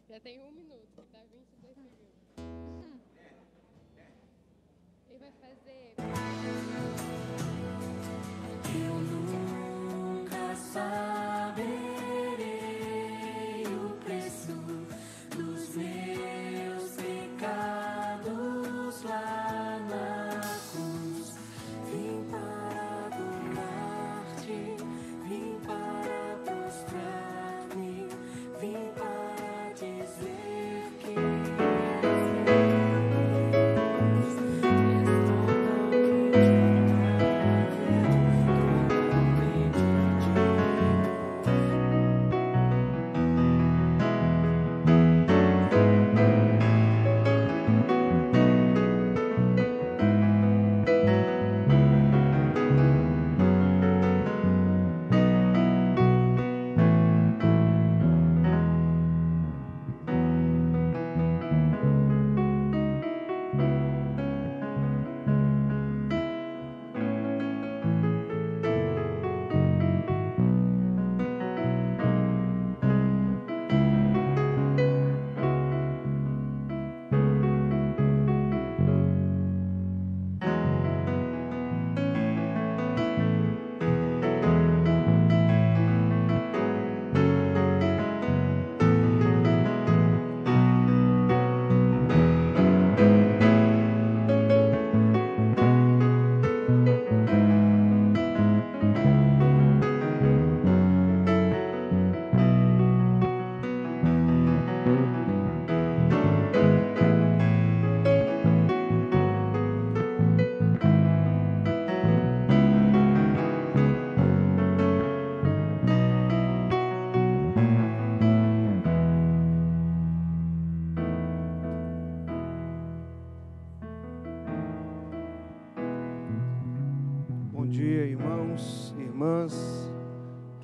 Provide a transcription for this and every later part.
Já tem 1 minuto, tá 22 segundos. Ele vai fazer. Eu nunca saberei o preço dos meus pecados lá na cruz. Vim para adorar-te, vim para prostrar-me, vim para dizer que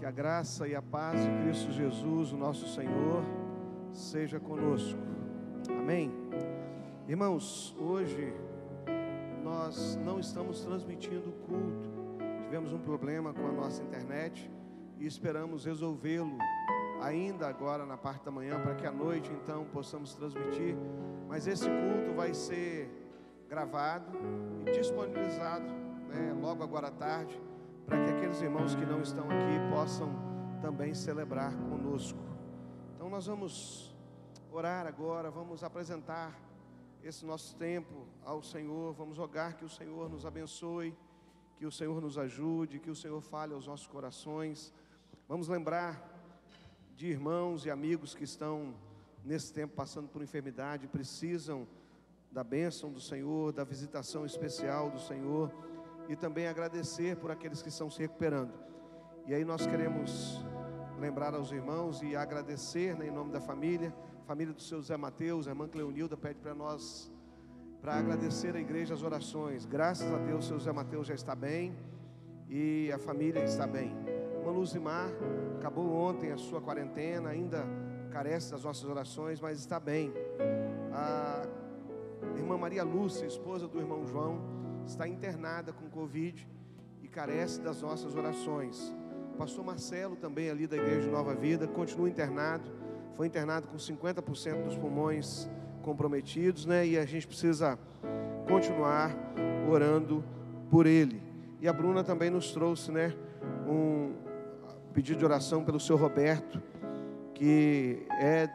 a graça e a paz de Cristo Jesus, o nosso Senhor, seja conosco. Amém? Irmãos, hoje nós não estamos transmitindo o culto. Tivemos um problema com a nossa internet e esperamos resolvê-lo ainda agora na parte da manhã, para que à noite então possamos transmitir. Mas esse culto vai ser gravado e disponibilizado, logo agora à tarde, para que aqueles irmãos que não estão aqui possam também celebrar conosco. Então nós vamos orar agora, vamos apresentar esse nosso tempo ao Senhor, vamos rogar que o Senhor nos abençoe, que o Senhor nos ajude, que o Senhor fale aos nossos corações. Vamos lembrar de irmãos e amigos que estão nesse tempo passando por enfermidade, precisam da bênção do Senhor, da visitação especial do Senhor, e também agradecer por aqueles que estão se recuperando. E aí nós queremos lembrar aos irmãos e agradecer, em nome da família do seu Zé Mateus, a irmã Cleonilda pede para nós, para agradecer a igreja as orações. Graças a Deus, seu Zé Mateus já está bem e a família está bem. Irmã Luzimar, acabou ontem a sua quarentena, ainda carece das nossas orações, mas está bem. A irmã Maria Lúcia, esposa do irmão João, está internada com Covid e carece das nossas orações. O pastor Marcelo, também ali da Igreja de Nova Vida, continua internado, foi internado com 50% dos pulmões comprometidos, e a gente precisa continuar orando por ele. E a Bruna também nos trouxe, um pedido de oração pelo seu Roberto, que é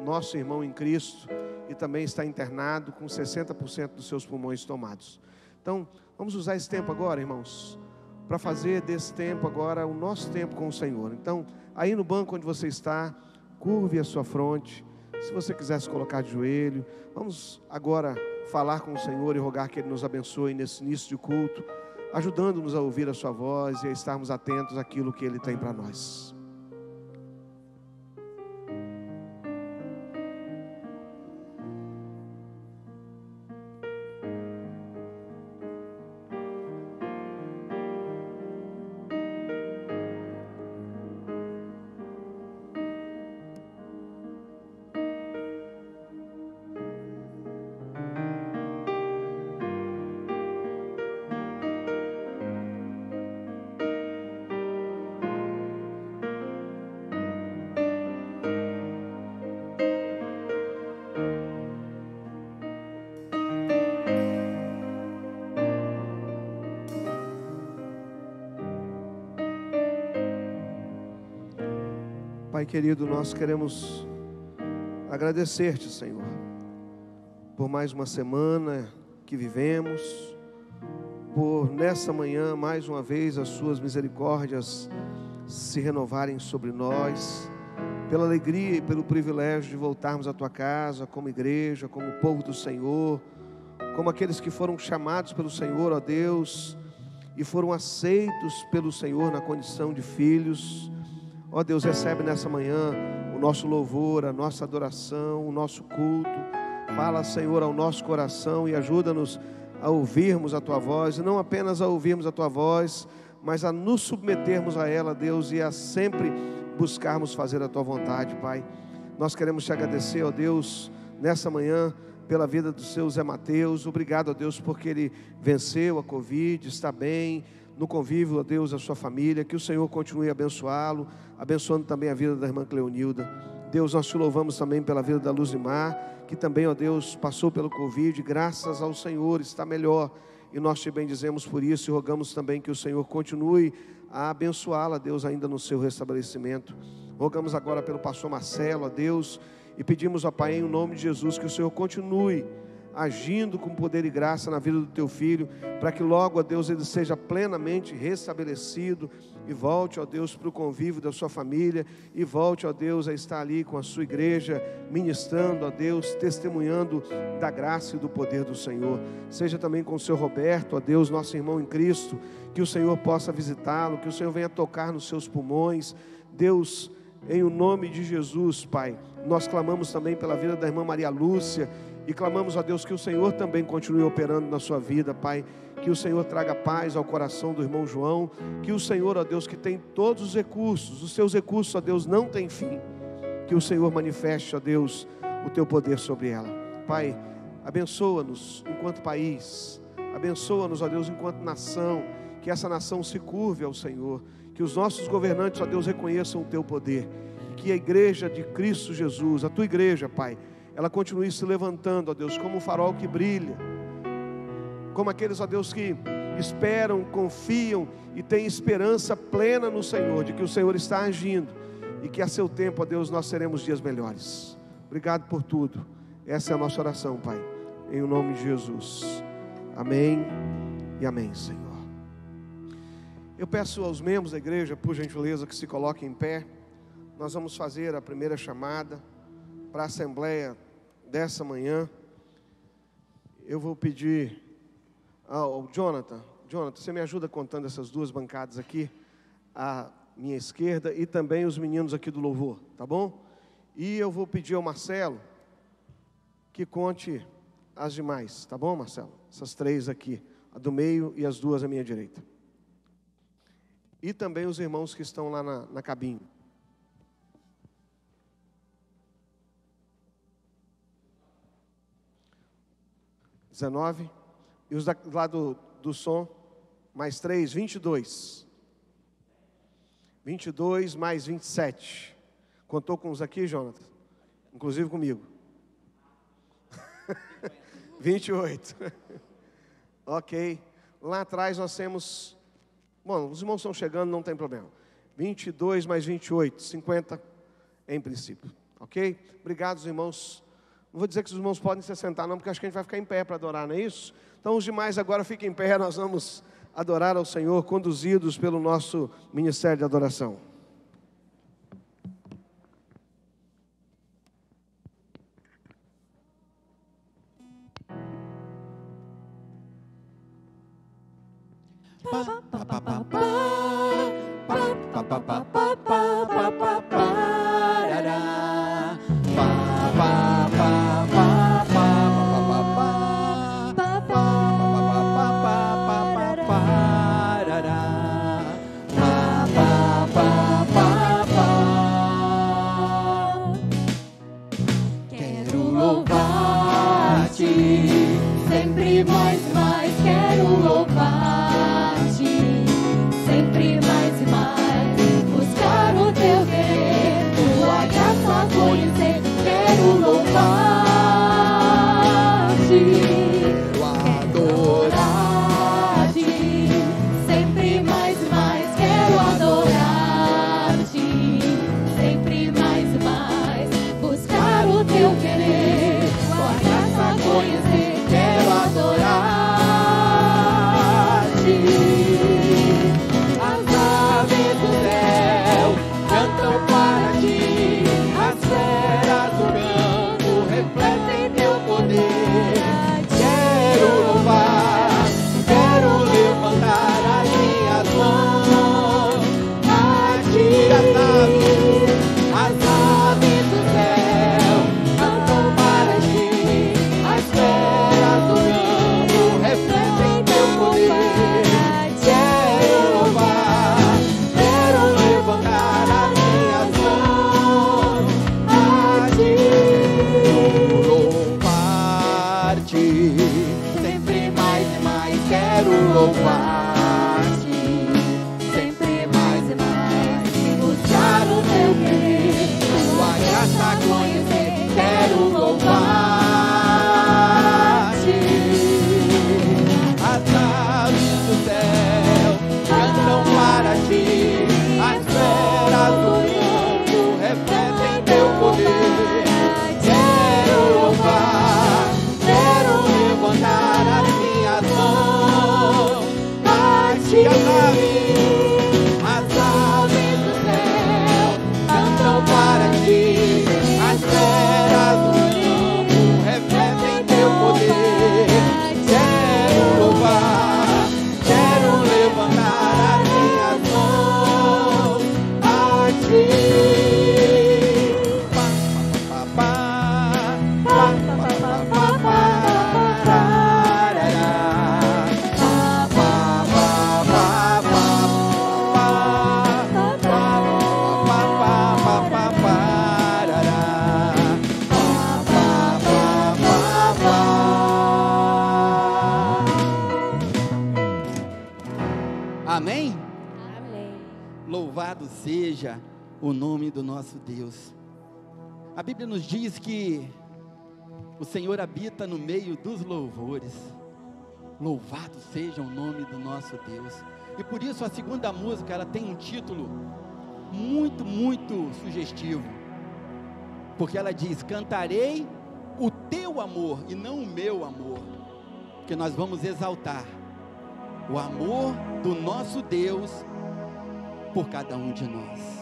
nosso irmão em Cristo e também está internado com 60% dos seus pulmões tomados. Então, vamos usar esse tempo agora, irmãos, para fazer desse tempo agora o nosso tempo com o Senhor. Então, aí no banco onde você está, curve a sua fronte. Se você quiser se colocar de joelho, vamos agora falar com o Senhor e rogar que Ele nos abençoe nesse início de culto, ajudando-nos a ouvir a sua voz e a estarmos atentos àquilo que Ele tem para nós. querido, nós queremos agradecer-te, Senhor, por mais uma semana que vivemos, por nessa manhã, mais uma vez, as suas misericórdias se renovarem sobre nós, pela alegria e pelo privilégio de voltarmos à tua casa, como igreja, como povo do Senhor, como aqueles que foram chamados pelo Senhor, ó Deus, e foram aceitos pelo Senhor na condição de filhos. Ó Deus, recebe nessa manhã o nosso louvor, a nossa adoração, o nosso culto. Fala, Senhor, ao nosso coração e ajuda-nos a ouvirmos a tua voz, e não apenas a ouvirmos a tua voz, mas a nos submetermos a ela, Deus, e a sempre buscarmos fazer a tua vontade, Pai. Nós queremos te agradecer, ó Deus, nessa manhã, pela vida do seu Zé Mateus. Obrigado, ó Deus, porque ele venceu a Covid, está bem, no convívio, ó Deus, a sua família. Que o Senhor continue a abençoá-lo, abençoando também a vida da irmã Cleonilda. Deus, nós te louvamos também pela vida da Luzimar, que também, ó Deus, passou pelo Covid, graças ao Senhor, está melhor, e nós te bendizemos por isso, e rogamos também que o Senhor continue a abençoá-la, Deus, ainda no seu restabelecimento. Rogamos agora pelo pastor Marcelo, ó Deus, e pedimos, ó Pai, em nome de Jesus, que o Senhor continue agindo com poder e graça na vida do teu filho, para que logo, ó Deus, ele seja plenamente restabelecido e volte, ó Deus, para o convívio da sua família, e volte, ó Deus, a estar ali com a sua igreja, ministrando, ó Deus, testemunhando da graça e do poder do Senhor. Seja também com o seu Roberto, ó Deus, nosso irmão em Cristo, que o Senhor possa visitá-lo, que o Senhor venha tocar nos seus pulmões. Deus, em o nome de Jesus, Pai, nós clamamos também pela vida da irmã Maria Lúcia, e clamamos a Deus que o Senhor também continue operando na sua vida, Pai. Que o Senhor traga paz ao coração do irmão João. Que o Senhor, ó Deus, que tem todos os recursos, os seus recursos, ó Deus, não tem fim. Que o Senhor manifeste, ó Deus, o teu poder sobre ela. Pai, abençoa-nos enquanto país. Abençoa-nos, ó Deus, enquanto nação. Que essa nação se curve ao Senhor. Que os nossos governantes, ó Deus, reconheçam o teu poder. Que a igreja de Cristo Jesus, a tua igreja, Pai, ela continue se levantando, ó Deus, como um farol que brilha, como aqueles, ó Deus, que esperam, confiam e têm esperança plena no Senhor, de que o Senhor está agindo, e que a seu tempo, ó Deus, nós teremos dias melhores. Obrigado por tudo, essa é a nossa oração, Pai, em nome de Jesus, amém e amém, Senhor. Eu peço aos membros da igreja, por gentileza, que se coloquem em pé. Nós vamos fazer a primeira chamada para a assembleia dessa manhã. Eu vou pedir ao Jonathan, você me ajuda contando essas duas bancadas aqui, à minha esquerda, e também os meninos aqui do louvor, tá bom? E eu vou pedir ao Marcelo que conte as demais, tá bom, Marcelo? Essas três aqui, a do meio e as duas à minha direita. E também os irmãos que estão lá na cabine. (19) E os lá do som, mais 3, 22. 22 mais 27. Contou com os aqui, Jonathan? Inclusive comigo. 28. Ok. Lá atrás nós temos... Bom, os irmãos estão chegando, não tem problema. 22 mais 28, 50 em princípio. Ok? Obrigado, irmãos. Não vou dizer que os irmãos podem se sentar não, porque acho que a gente vai ficar em pé para adorar, não é isso? Então os demais agora fiquem em pé, nós vamos adorar ao Senhor, conduzidos pelo nosso ministério de adoração. Quero louvar-te, sempre mais e mais quero louvar-te, sempre mais e mais buscar. seja o nome do nosso Deus. A Bíblia nos diz que o Senhor habita no meio dos louvores. Louvado seja o nome do nosso Deus. E por isso a segunda música, ela tem um título muito, muito sugestivo. Porque ela diz: cantarei o teu amor e não o meu amor. Porque nós vamos exaltar o amor do nosso Deus por cada um de nós.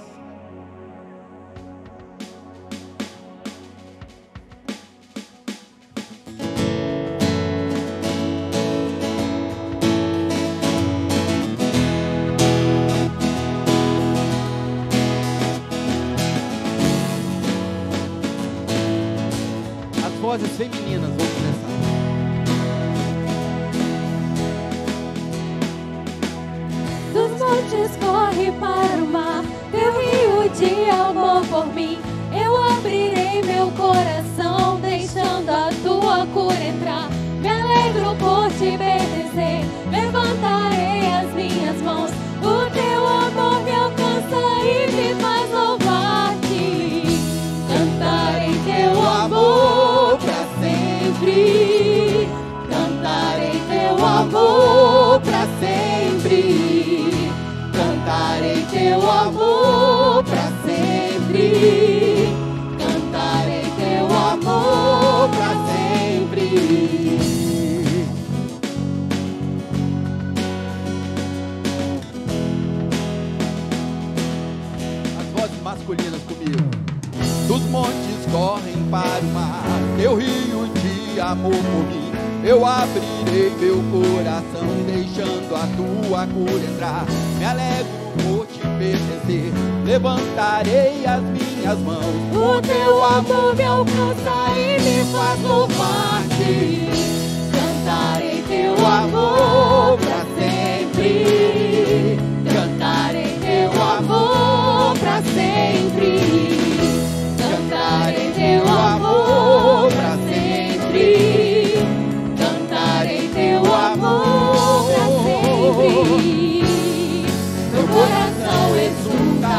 As vozes femininas vão começar. Dos montes corre para o mar, teu rio de amor por mim. Eu abrirei meu coração, deixando a tua cura entrar. Me alegro por te bendizer, levantarei as minhas mãos. O teu amor me alcança e me faz louvar-te. Cantarei teu amor pra sempre. Cantarei teu amor pra sempre. Cantarei teu amor pra sempre. Cantarei teu amor pra sempre. As vozes masculinas comigo. Dos montes correm para o mar, teu rio de amor por mim. Eu abrirei meu coração, deixando a tua cura entrar. Me alegro por te pertencer, levantarei as minhas mãos. O teu amor me alcança e me faz louvar-te. Cantarei teu amor pra sempre. Cantarei teu amor pra sempre. Cantarei teu amor pra sempre. Cantarei teu amor pra sempre. Meu coração exulta,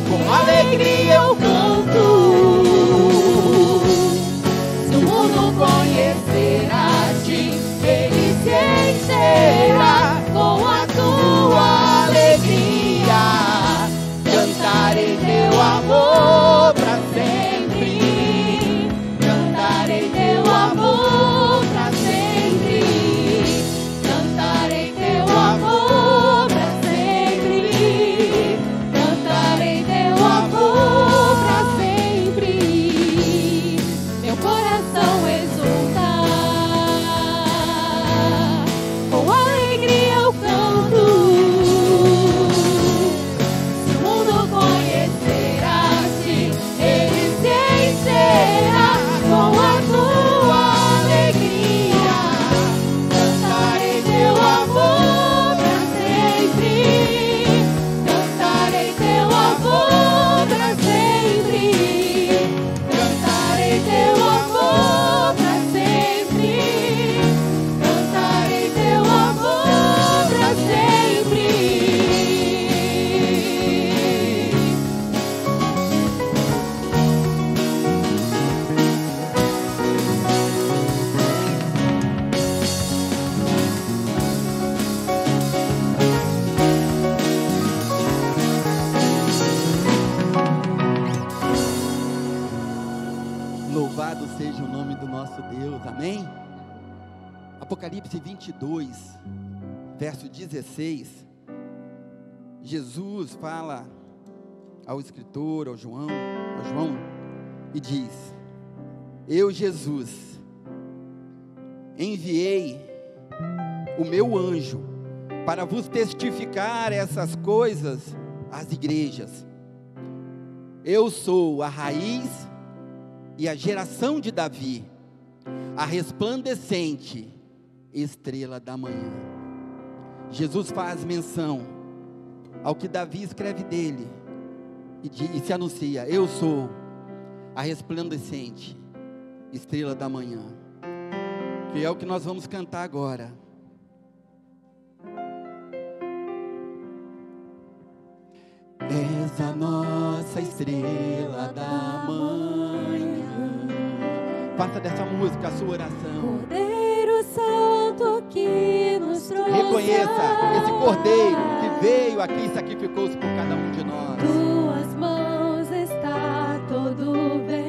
com alegria eu canto. Se o mundo conhecer a ti, ele se encherá com a tua alegria. Cantarei teu amor pra sempre. Cantarei teu amor pra sempre. Cantarei teu amor pra sempre. Cantarei teu amor pra sempre. Meu coração exulta, com alegria eu canto. Se o mundo conhecerá-te, ele se encherá com a tua alegria. Cantarei teu amor pra sempre. Cantarei teu amor pra sempre. Cantarei teu amor pra sempre. Cantarei teu amor pra sempre. Louvado seja o nome do nosso Deus, amém? Apocalipse 22, verso 16, Jesus fala ao escritor, ao João, e diz: eu, Jesus, enviei o meu anjo para vos testificar essas coisas às igrejas. Eu sou a raiz e a geração de Davi, a resplandecente estrela da manhã. Jesus faz menção ao que Davi escreve dele e se anuncia: eu sou a resplandecente estrela da manhã, que é o que nós vamos cantar agora. nossa estrela da manhã. Faça dessa música a sua oração. Cordeiro Santo que nos trouxe. Reconheça esse Cordeiro que veio aqui e sacrificou-se por cada um de nós. Tuas mãos está todo vencer.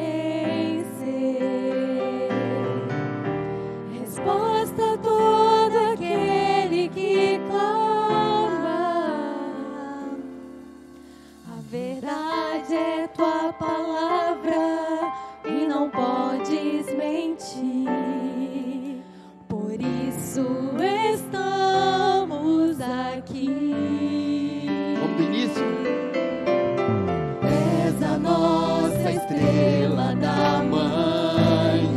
Resposta a todo aquele que clama. A verdade é tua palavra e não podes mentir. Por isso estamos aqui. Vamos do início? És a nossa estrela da manhã,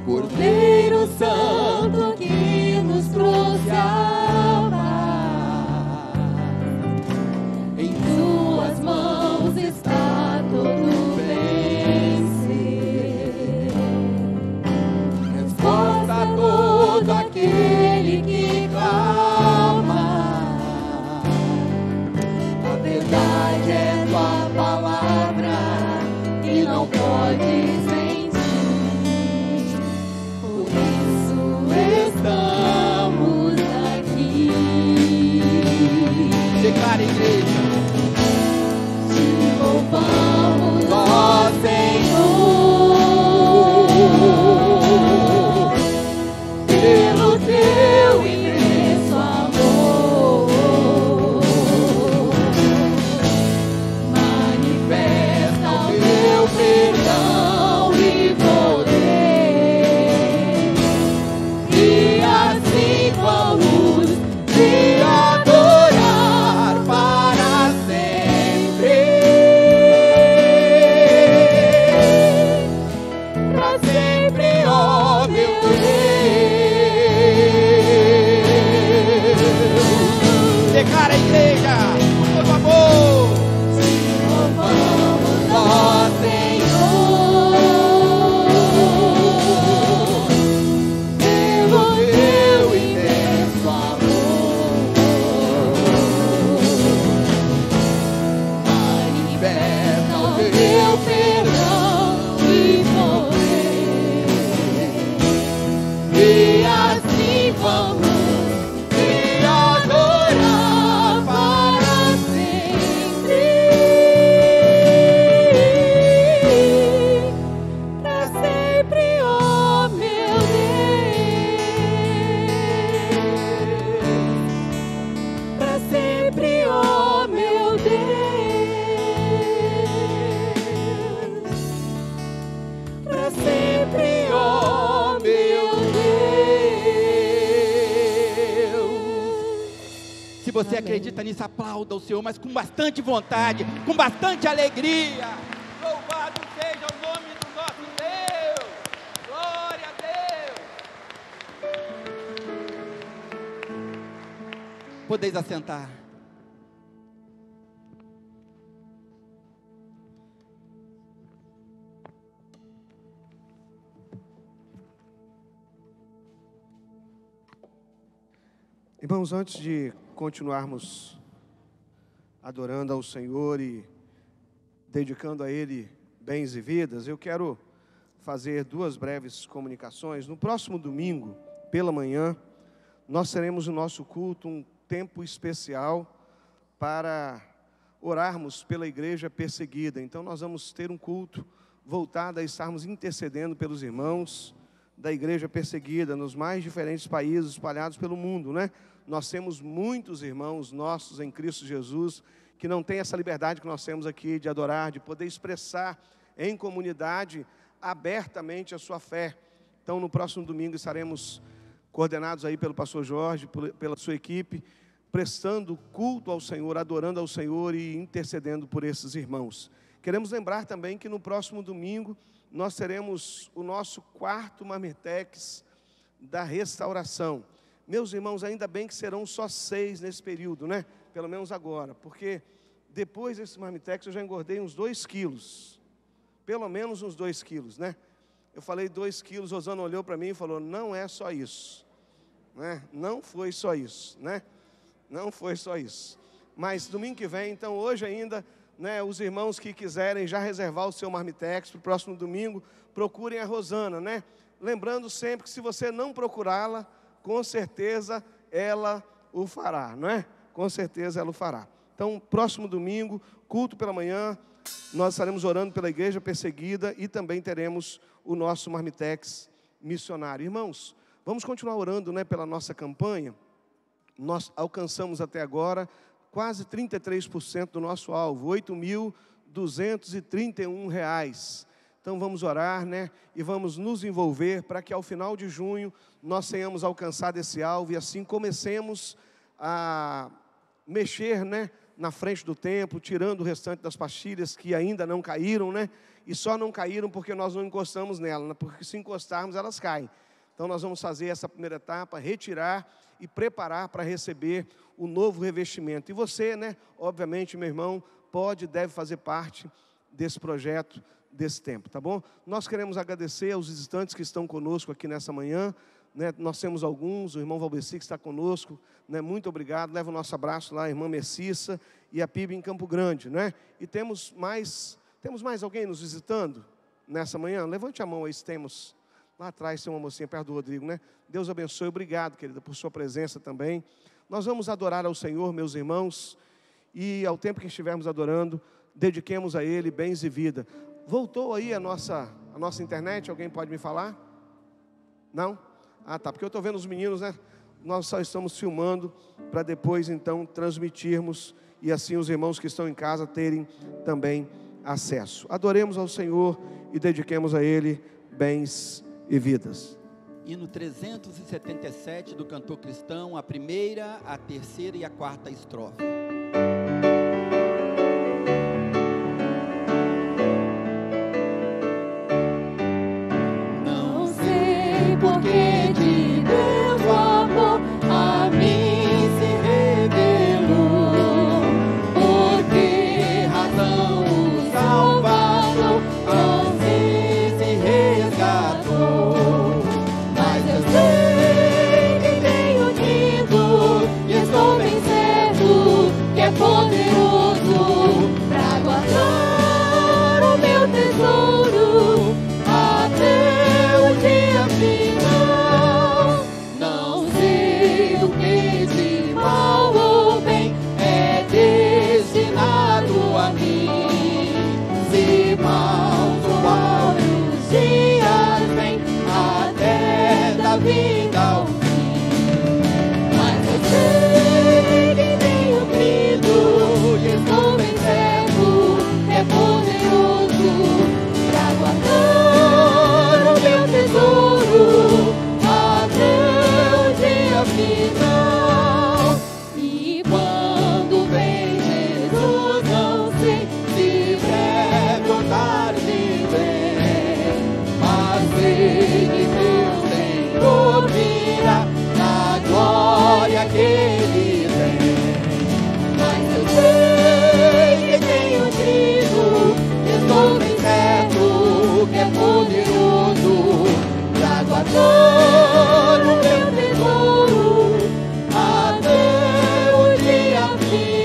Cordeiro Santo que nos trouxe a paz. Em tuas mãos está todo vencer. Resposta a todo aquele que clama. A verdade é tua palavra e não podes mentir. Por isso estamos aqui. Declara, igreja. Te louvamos, ó Senhor, pelo teu imenso amor. Manifesta o teu perdão e poder, e assim vamos te adorar para sempre. Para sempre, ó meu Deus. Declara, igreja, por favor. Louvamos, ó Senhor, pelo teu imenso amor. Manifesta o teu perdão e poder, e assim vamos te adorar para sempre. Para sempre, ó meu Deus. Para sempre, ó meu Deus. Para sempre, ó meu Deus. Se você acredita nisso, aplauda o Senhor, mas com bastante vontade, com bastante alegria. Louvado seja o nome do nosso Deus. Glória a Deus. Podeis assentar. Irmãos, antes de continuarmos adorando ao Senhor e dedicando a Ele bens e vidas, eu quero fazer duas breves comunicações. No próximo domingo, pela manhã, nós teremos o nosso culto, um tempo especial para orarmos pela igreja perseguida. Então nós vamos ter um culto voltado a estarmos intercedendo pelos irmãos da igreja perseguida nos mais diferentes países espalhados pelo mundo, né? Nós temos muitos irmãos nossos em Cristo Jesus que não têm essa liberdade que nós temos aqui de adorar, de poder expressar em comunidade abertamente a sua fé. Então no próximo domingo estaremos coordenados aí pelo pastor Jorge, pela sua equipe, prestando culto ao Senhor, adorando ao Senhor e intercedendo por esses irmãos. Queremos lembrar também que no próximo domingo nós teremos o nosso 4º Marmitex da restauração. Meus irmãos, ainda bem que serão só 6 nesse período, né? Pelo menos agora, porque depois desse Marmitex eu já engordei uns 2 quilos. Pelo menos uns 2 quilos, né? Eu falei 2 quilos, Rosana olhou para mim e falou, não é só isso, né? Não foi só isso, né? Não foi só isso. mas domingo que vem, então hoje ainda, né, os irmãos que quiserem já reservar o seu marmitex para o próximo domingo, procurem a Rosana, né? Lembrando sempre que se você não procurá-la, com certeza ela o fará, não é? Com certeza ela o fará. Então, próximo domingo, culto pela manhã, nós estaremos orando pela igreja perseguida e também teremos o nosso marmitex missionário. Irmãos, vamos continuar orando, né, pela nossa campanha. Nós alcançamos até agora quase 33% do nosso alvo, R$ 8.231. Então vamos orar, né, e vamos nos envolver para que ao final de junho nós tenhamos alcançado esse alvo e assim comecemos a mexer, né, na frente do templo, tirando o restante das pastilhas que ainda não caíram, né, e só não caíram porque nós não encostamos nela, né, porque se encostarmos elas caem. Então nós vamos fazer essa primeira etapa, retirar e preparar para receber o novo revestimento. E você, né, obviamente, meu irmão, pode e deve fazer parte desse projeto, desse tempo, tá bom? Nós queremos agradecer aos visitantes que estão conosco aqui nessa manhã, né? Nós temos alguns, o irmão Valdeci que está conosco, né? Muito obrigado, leva o nosso abraço lá, a irmã Messissa e a PIB em Campo Grande, né? E temos mais alguém nos visitando nessa manhã? Levante a mão aí se temos. Lá atrás tem uma mocinha perto do Rodrigo, né? Deus abençoe, obrigado, querida, por sua presença também. Nós vamos adorar ao Senhor, meus irmãos, e ao tempo que estivermos adorando, dediquemos a Ele bens e vida. Voltou aí a nossa internet? Alguém pode me falar? Não? Ah, tá, porque eu estou vendo os meninos, né? Nós só estamos filmando para depois, então, transmitirmos e assim os irmãos que estão em casa terem também acesso. Adoremos ao Senhor e dediquemos a Ele bens e vidas. Hino 377 do cantor cristão, a primeira, a terceira e a quarta estrofe. Não sei porque de Deus o amor a mim se revelou, por que razão o Salvador não se resgatou. Mas eu sei que tenho tido e estou bem certo que é poderoso para guardar o meu tesouro até o dia final. Não sei o que de mal ou bem é destinado a mim. Se maus ou áureos dias vêm até da vida ao fim. Mas eu sei que tenho crido e estou bem certo que é poderoso para guardar o meu tesouro até o dia final. E quando vem Jesus, não sei se breve ou tarde vem, mas sei que meu Senhor virá na glória que Ele tem. Mas eu sei que tenho crido, estou bem certo que é poderoso para guardar o meu tesouro até o dia final.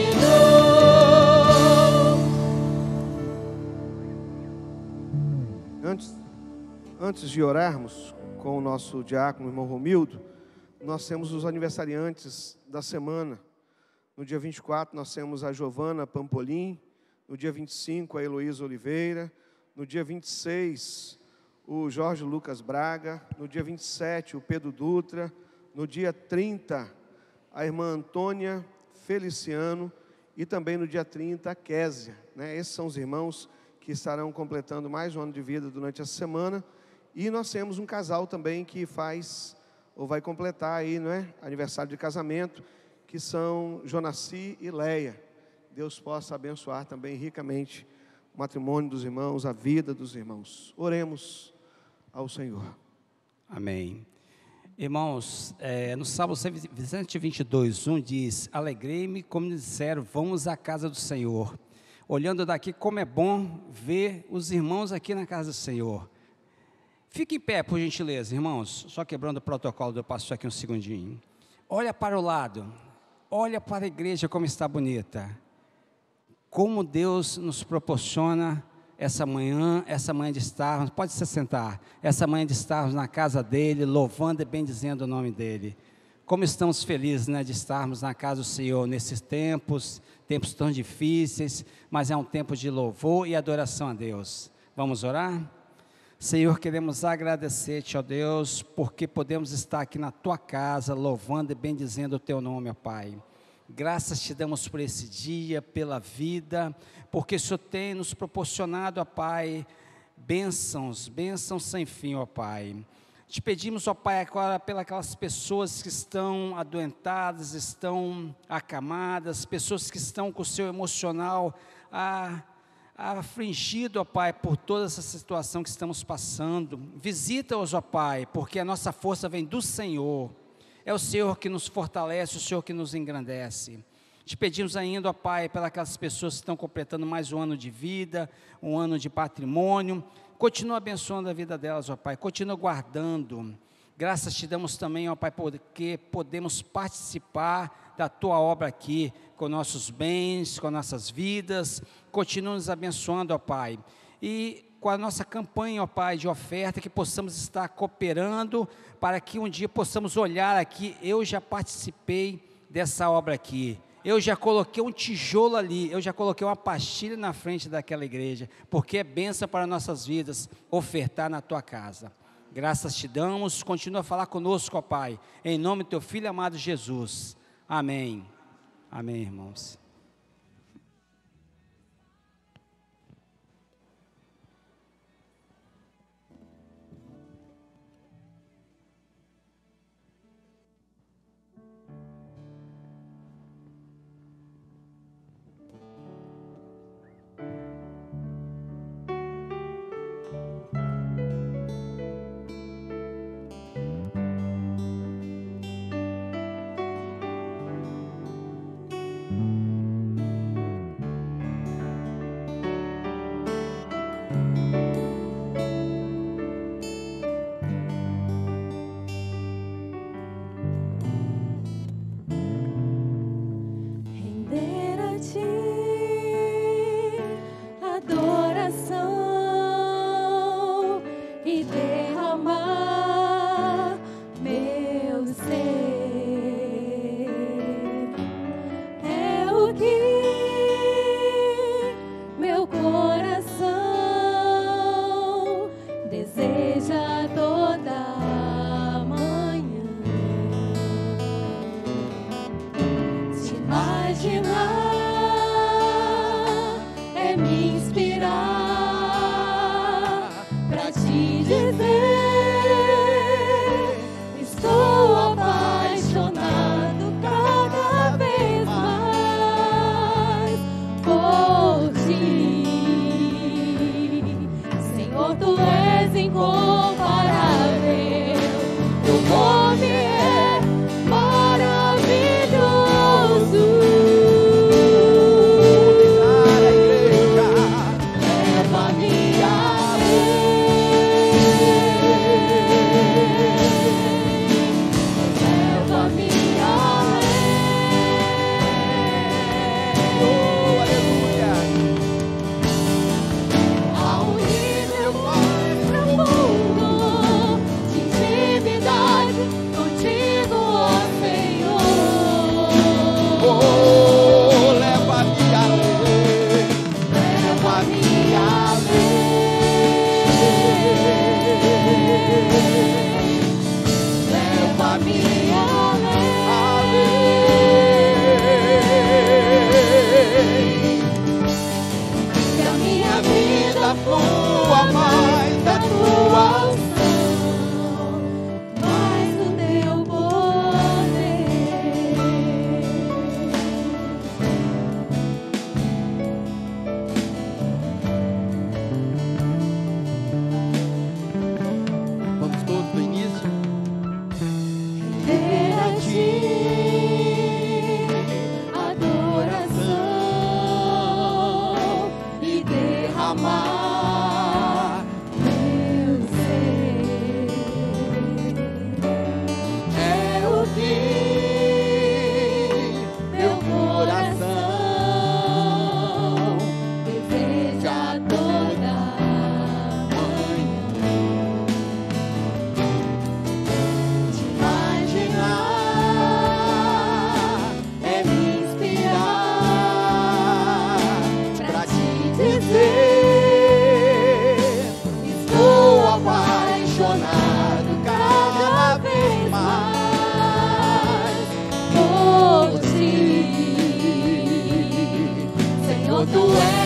Antes de orarmos com o nosso diácono, o irmão Romildo, nós temos os aniversariantes da semana. No dia 24 nós temos a Giovana Pampolim, no dia 25 a Heloísa Oliveira, no dia 26 o Jorge Lucas Braga, no dia 27 o Pedro Dutra, no dia 30 a irmã Antônia Feliciano e também no dia 30 a Késia, né? Esses são os irmãos que estarão completando mais um ano de vida durante essa semana. E nós temos um casal também que faz, ou vai completar aí, não é? Aniversário de casamento, que são Jonaci e Leia. Deus possa abençoar também ricamente o matrimônio dos irmãos, a vida dos irmãos. Oremos ao Senhor. Amém. Irmãos, no Salmo 122:1 diz: alegrei-me como disseram, vamos à casa do Senhor. Olhando daqui, como é bom ver os irmãos aqui na casa do Senhor. Fique em pé, por gentileza, irmãos. Só quebrando o protocolo, eu passo aqui um segundinho. Olha para o lado. olha para a igreja como está bonita. Como Deus nos proporciona essa manhã de estarmos, pode se sentar, essa manhã de estarmos na casa dEle, louvando e bendizendo o nome dEle. Como estamos felizes, né, de estarmos na casa do Senhor nesses tempos tão difíceis, mas é um tempo de louvor e adoração a Deus. Vamos orar? Senhor, queremos agradecer-te, ó Deus, porque podemos estar aqui na Tua casa, louvando e bendizendo o Teu nome, ó Pai. Graças te damos por esse dia, pela vida, porque o Senhor tem nos proporcionado, ó Pai, bênçãos sem fim, ó Pai. Te pedimos, ó Pai, agora pelas pessoas que estão adoentadas, estão acamadas, pessoas que estão com o seu emocional afligido, ó Pai, por toda essa situação que estamos passando. Visita-os, ó Pai, porque a nossa força vem do Senhor. É o Senhor que nos fortalece, o Senhor que nos engrandece. Te pedimos ainda, ó Pai, pelas pessoas que estão completando mais um ano de vida, um ano de patrimônio. Continua abençoando a vida delas, ó Pai, continua guardando. Graças te damos também, ó Pai, porque podemos participar da Tua obra aqui, com nossos bens, com nossas vidas. Continua nos abençoando, ó Pai. E com a nossa campanha, ó Pai, de oferta, que possamos estar cooperando, para que um dia possamos olhar aqui, eu já participei dessa obra aqui. Eu já coloquei um tijolo ali, eu já coloquei uma pastilha na frente daquela igreja, porque é bênção para nossas vidas, ofertar na Tua casa. Graças te damos, continua a falar conosco, ó Pai, em nome do Teu Filho amado Jesus. Amém. Amém, irmãos.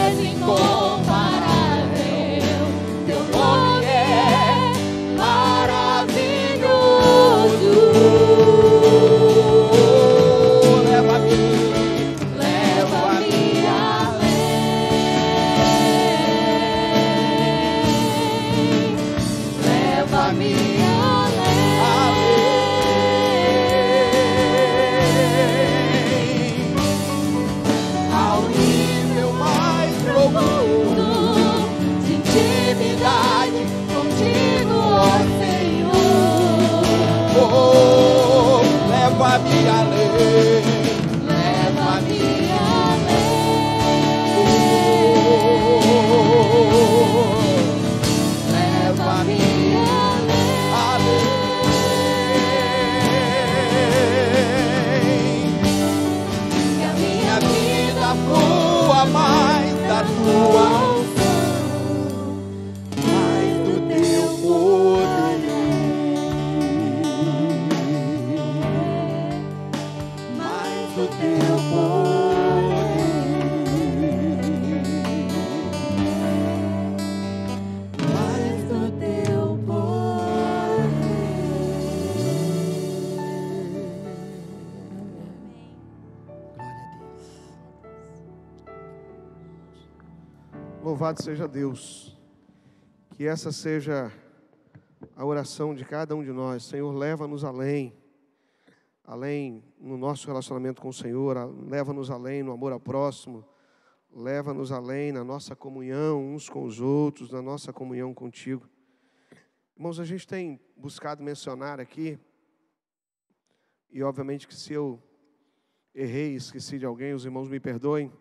és incomparável, teu nome é maravilhoso. Leva-me ao nível mais profundo de intimidade contigo, ó Senhor. Oh, leva-me além, leva-me além, leva-me além. Flua mais da tua unção, mais do teu poder, mais do teu poder, mais do teu poder. Glória a Deus. Louvado seja Deus. Que essa seja a oração de cada um de nós. Senhor, leva-nos além no nosso relacionamento com o Senhor, leva-nos além no amor ao próximo, leva-nos além na nossa comunhão uns com os outros, na nossa comunhão contigo. Irmãos, a gente tem buscado mencionar aqui, e obviamente que se eu errei, esqueci de alguém, os irmãos me perdoem,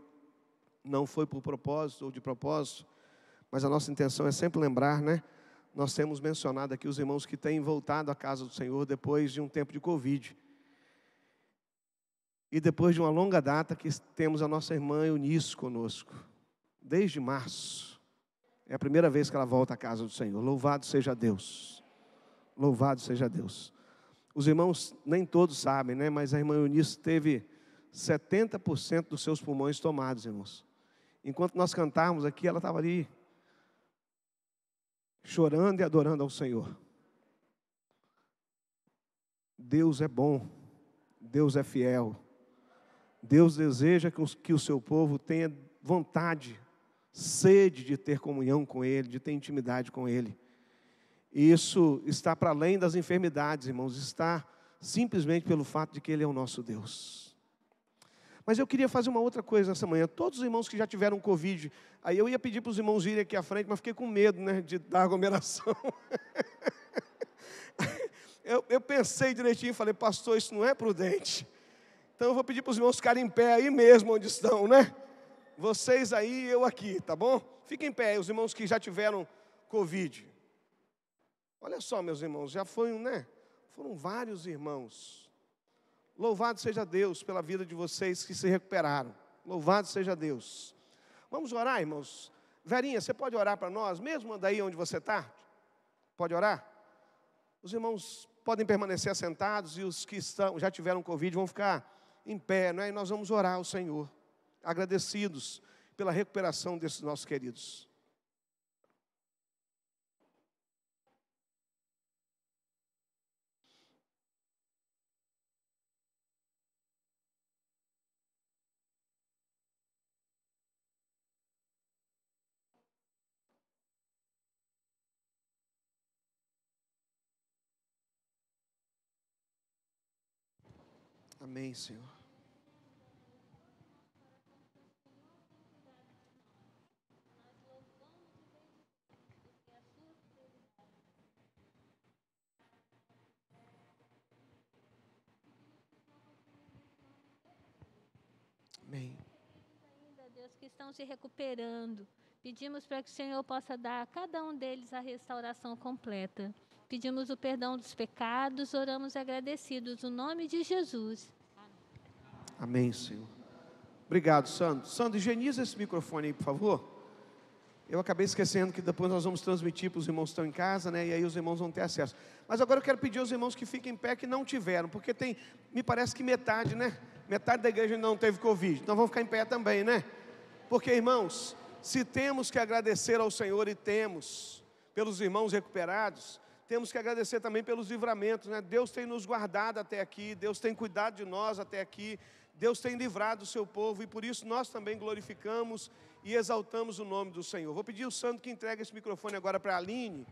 não foi por propósito ou de propósito, mas a nossa intenção é sempre lembrar, né? Nós temos mencionado aqui os irmãos que têm voltado à casa do Senhor depois de um tempo de Covid. E depois de uma longa data que temos a nossa irmã Eunice conosco, desde março. É a primeira vez que ela volta à casa do Senhor. Louvado seja Deus. Louvado seja Deus. Os irmãos nem todos sabem, né? Mas a irmã Eunice teve 70% dos seus pulmões tomados, irmãos. Enquanto nós cantávamos aqui, ela estava ali chorando e adorando ao Senhor. Deus é bom, Deus é fiel. Deus deseja que o seu povo tenha vontade, sede de ter comunhão com Ele, de ter intimidade com Ele. E isso está para além das enfermidades, irmãos, está simplesmente pelo fato de que Ele é o nosso Deus. Mas eu queria fazer uma outra coisa nessa manhã. Todos os irmãos que já tiveram Covid, aí eu ia pedir para os irmãos virem aqui à frente, mas fiquei com medo, né, de dar aglomeração. eu pensei direitinho e falei, pastor, isso não é prudente. Então eu vou pedir para os irmãos ficarem em pé aí mesmo onde estão, né? Vocês aí, eu aqui, tá bom? Fiquem em pé, os irmãos que já tiveram Covid. Olha só, meus irmãos, já foi, né? Foram vários irmãos. Louvado seja Deus pela vida de vocês que se recuperaram. Louvado seja Deus. Vamos orar, irmãos? Verinha, você pode orar para nós, mesmo daí onde você está? Pode orar? Os irmãos podem permanecer assentados e os que já tiveram Covid vão ficar em pé, né? E nós vamos orar ao Senhor, agradecidos pela recuperação desses nossos queridos. Amém, Senhor. Amém. Ainda, Deus, que estão se recuperando. Pedimos para que o Senhor possa dar a cada um deles a restauração completa. Pedimos o perdão dos pecados, oramos agradecidos, no nome de Jesus. Amém, Senhor. Obrigado, Sandro. Sandro, higieniza esse microfone aí, por favor. Eu acabei esquecendo que depois nós vamos transmitir para os irmãos que estão em casa, né? E aí os irmãos vão ter acesso. Mas agora eu quero pedir aos irmãos que fiquem em pé, que não tiveram, porque tem, me parece que metade, né? Metade da igreja não teve Covid. Então vamos ficar em pé também, né? Porque, irmãos, Se temos que agradecer ao Senhor, e temos, pelos irmãos recuperados, temos que agradecer também pelos livramentos, né? Deus tem nos guardado até aqui, Deus tem cuidado de nós até aqui, Deus tem livrado o seu povo, e por isso nós também glorificamos e exaltamos o nome do Senhor. Vou pedir ao santo que entregue esse microfone agora para a Aline,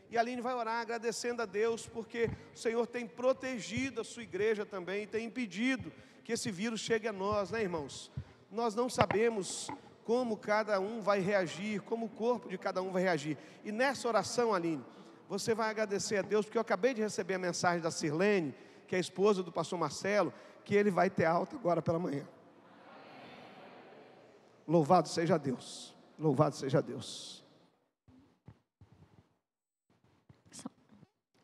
e a Aline vai orar agradecendo a Deus, porque o Senhor tem protegido a sua igreja também, e tem impedido que esse vírus chegue a nós, né, irmãos? Nós não sabemos como cada um vai reagir, como o corpo de cada um vai reagir. E nessa oração, Aline, você vai agradecer a Deus, porque eu acabei de receber a mensagem da Sirlene, que é a esposa do pastor Marcelo, que ele vai ter alta agora pela manhã. Louvado seja Deus, louvado seja Deus.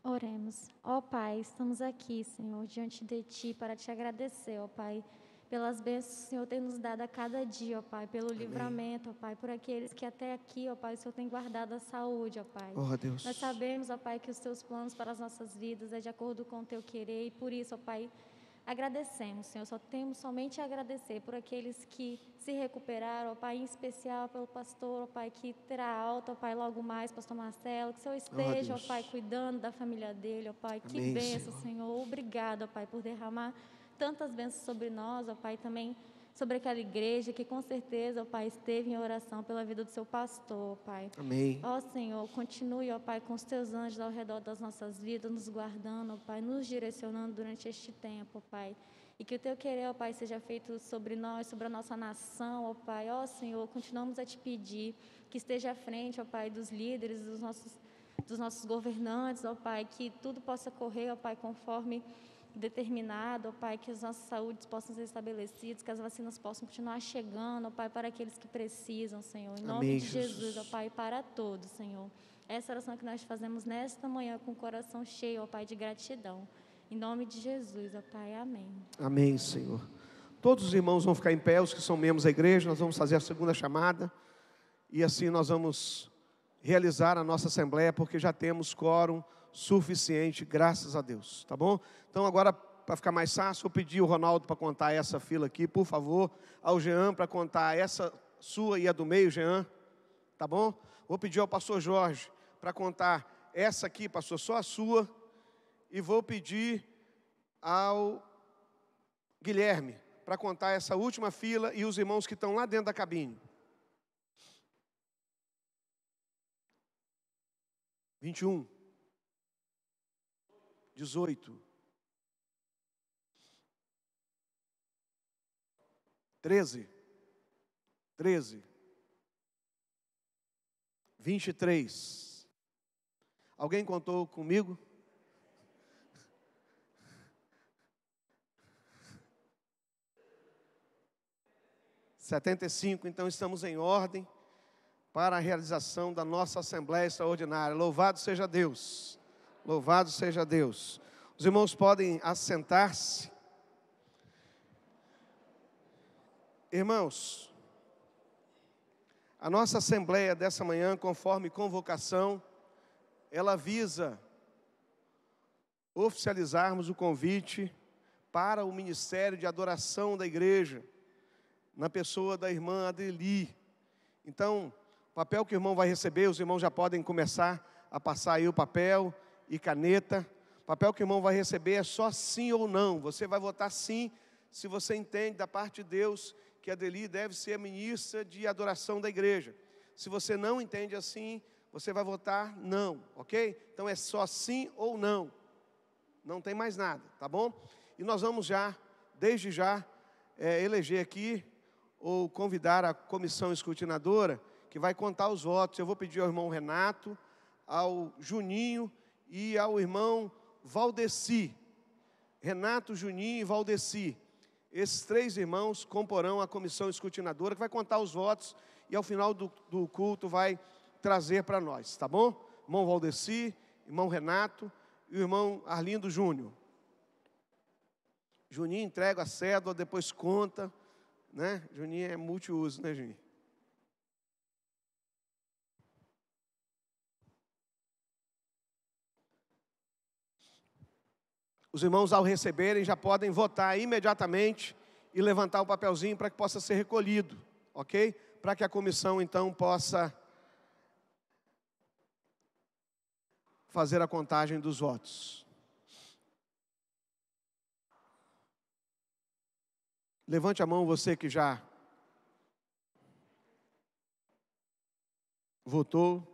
Oremos. Ó Pai, estamos aqui, Senhor, diante de Ti para Te agradecer, ó Pai, pelas bênçãos que o Senhor tem nos dado a cada dia, ó Pai, pelo livramento, ó Pai, por aqueles que até aqui, ó Pai, o Senhor tem guardado a saúde, ó Pai. Oh, Deus. Nós sabemos, ó Pai, que os Teus planos para as nossas vidas é de acordo com o Teu querer, e por isso, ó Pai, agradecemos, Senhor, só temos somente a agradecer por aqueles que se recuperaram, ó Pai, em especial pelo pastor, ó Pai, que terá alta, ó Pai, logo mais, pastor Marcelo, que o Senhor esteja, ó Pai, cuidando da família dele, ó Pai, que Amém, bênção, Senhor. Obrigado, ó Pai, por derramar tantas bênçãos sobre nós, ó Pai, também sobre aquela igreja que com certeza, ó Pai, esteve em oração pela vida do seu pastor, ó Pai. Amém. Ó Senhor, continue, ó Pai, com os teus anjos ao redor das nossas vidas, nos guardando, ó Pai, nos direcionando durante este tempo, ó Pai. E que o teu querer, ó Pai, seja feito sobre nós, sobre a nossa nação, ó Pai. Ó Senhor, continuamos a te pedir que esteja à frente, ó Pai, dos líderes, dos nossos governantes, ó Pai, que tudo possa correr, ó Pai, conforme determinado, ó Pai, que as nossas saúdes possam ser estabelecidas, que as vacinas possam continuar chegando, ó Pai, para aqueles que precisam, Senhor. Em nome Amém, de Jesus, ó Pai, para todos, Senhor. Essa oração que nós fazemos nesta manhã com o coração cheio, ó Pai, de gratidão. Em nome de Jesus, ó Pai, amém. Amém, Senhor. Todos os irmãos vão ficar em pé, os que são membros da igreja, nós vamos fazer a segunda chamada, e assim nós vamos realizar a nossa assembleia, porque já temos quórum suficiente, graças a Deus, tá bom? Então agora, para ficar mais fácil, eu pedi ao Ronaldo para contar essa fila aqui, por favor, ao Jean para contar essa sua e a do meio, Jean, tá bom? Vou pedir ao pastor Jorge para contar essa aqui, pastor, só a sua, e vou pedir ao Guilherme para contar essa última fila e os irmãos que estão lá dentro da cabine. 21, 18, 13, 23. Alguém contou comigo? (75). Então estamos em ordem para a realização da nossa Assembleia Extraordinária. Louvado seja Deus, louvado seja Deus. Os irmãos podem assentar-se. Irmãos, a nossa Assembleia dessa manhã, conforme convocação, ela visa oficializarmos o convite para o Ministério de Adoração da Igreja, na pessoa da irmã Adeli. Então, o papel que o irmão vai receber, os irmãos já podem começar a passar aí o papel e caneta. O papel que o irmão vai receber é só sim ou não. Você vai votar sim, se você entende da parte de Deus que a Adeli deve ser a ministra de adoração da igreja. Se você não entende assim, você vai votar não, ok? Então é só sim ou não. Não tem mais nada, tá bom? E nós vamos já, desde já, eleger aqui, ou convidar a comissão escrutinadora, que vai contar os votos. Eu vou pedir ao irmão Renato, ao Juninho e ao irmão Valdeci. Renato, Juninho e Valdeci. Esses três irmãos comporão a comissão escrutinadora, que vai contar os votos e ao final do culto vai trazer para nós, tá bom? Irmão Valdeci, irmão Renato e o irmão Arlindo Júnior. Juninho entrega a cédula, depois conta, né? Juninho é multiuso, né, Juninho? Os irmãos, ao receberem, já podem votar imediatamente e levantar o papelzinho para que possa ser recolhido, ok? para que a comissão então possa fazer a contagem dos votos. Levante a mão você que já votou.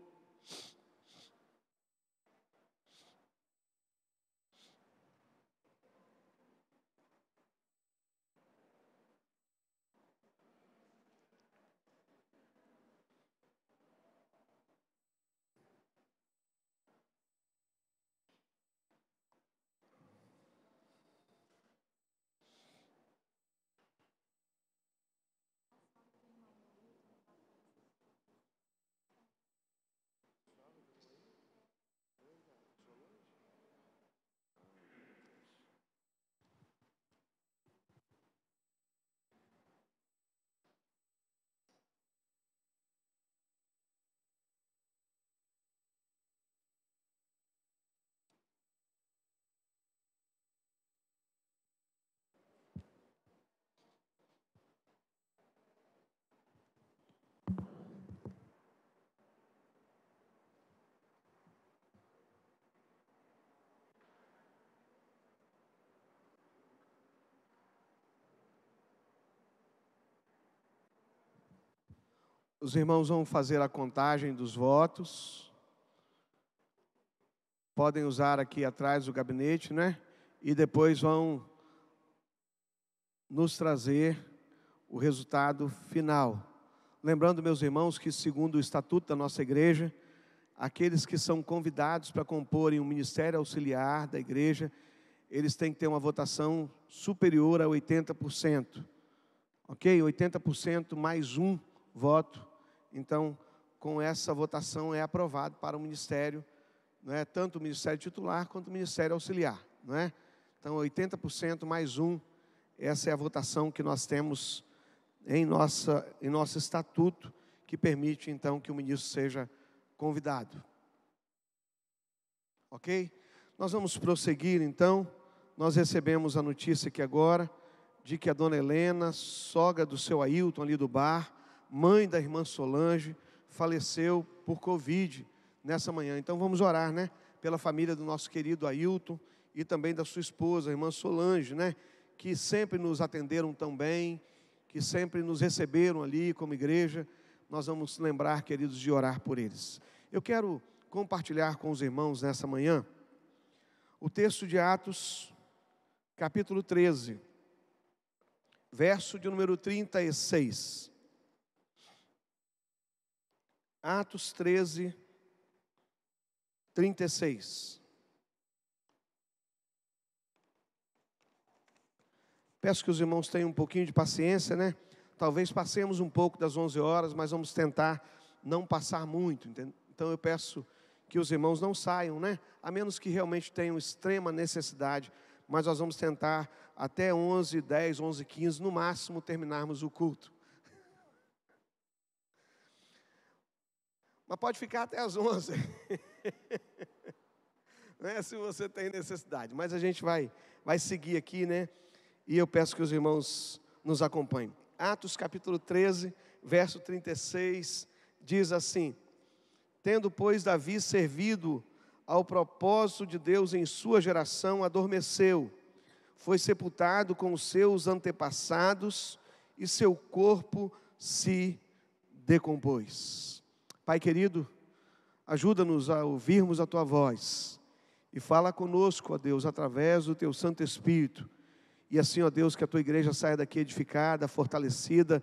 Os irmãos vão fazer a contagem dos votos. Podem usar aqui atrás do gabinete, né? E depois vão nos trazer o resultado final. Lembrando, meus irmãos, que segundo o estatuto da nossa igreja, aqueles que são convidados para comporem um ministério auxiliar da igreja, eles têm que ter uma votação superior a 80%. Ok? 80% mais um voto. Então, com essa votação é aprovado para o ministério, não é? Tanto o ministério titular quanto o ministério auxiliar, não é? Então, 80% mais um, essa é a votação que nós temos em nosso estatuto, que permite, então, que o ministro seja convidado. Ok? Nós vamos prosseguir, então. Nós recebemos a notícia aqui agora, de que a dona Helena, sogra do seu Ailton ali do bar, mãe da irmã Solange, faleceu por Covid nessa manhã. Então vamos orar, né? Pela família do nosso querido Ailton e também da sua esposa, a irmã Solange, né? Que sempre nos atenderam tão bem, que sempre nos receberam ali como igreja. Nós vamos lembrar, queridos, de orar por eles. Eu quero compartilhar com os irmãos nessa manhã o texto de Atos, capítulo 13, verso de número 36. Atos 13, 36. Peço que os irmãos tenham um pouquinho de paciência, né? Talvez passemos um pouco das 11 horas, mas vamos tentar não passar muito. Então eu peço que os irmãos não saiam, né? A menos que realmente tenham extrema necessidade. Mas nós vamos tentar até 11h10, 11h15, no máximo, terminarmos o culto. Mas pode ficar até as 11. Né, se você tem necessidade. Mas a gente vai seguir aqui, né? E eu peço que os irmãos nos acompanhem. Atos capítulo 13, verso 36, diz assim: tendo, pois, Davi servido ao propósito de Deus em sua geração, adormeceu, foi sepultado com os seus antepassados e seu corpo se decompôs. Pai querido, ajuda-nos a ouvirmos a Tua voz e fala conosco, ó Deus, através do Teu Santo Espírito. E assim, ó Deus, que a Tua igreja saia daqui edificada, fortalecida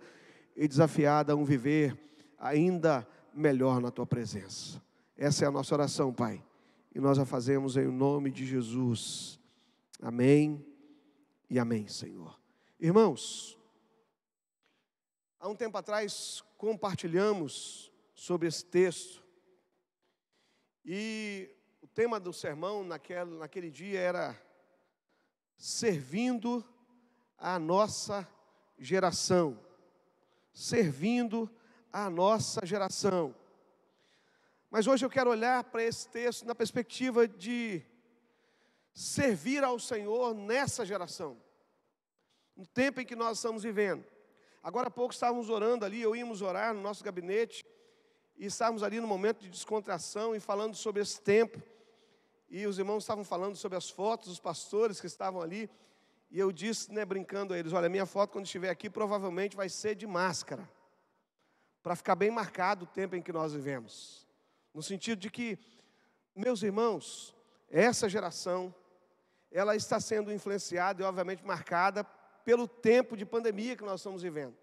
e desafiada a um viver ainda melhor na Tua presença. Essa é a nossa oração, Pai. E nós a fazemos em nome de Jesus. Amém e amém, Senhor. Irmãos, há um tempo atrás compartilhamos sobre esse texto. E o tema do sermão naquele dia era servindo a nossa geração. Servindo a nossa geração. Mas hoje eu quero olhar para esse texto na perspectiva de servir ao Senhor nessa geração. No tempo em que nós estamos vivendo. Agora há pouco estávamos orando ali, ou íamos orar no nosso gabinete, e estávamos ali no momento de descontração e falando sobre esse tempo. E os irmãos estavam falando sobre as fotos dos pastores que estavam ali. E eu disse, brincando a eles, olha, minha foto quando estiver aqui provavelmente vai ser de máscara, para ficar bem marcado o tempo em que nós vivemos. No sentido de que, meus irmãos, essa geração, ela está sendo influenciada e obviamente marcada pelo tempo de pandemia que nós estamos vivendo.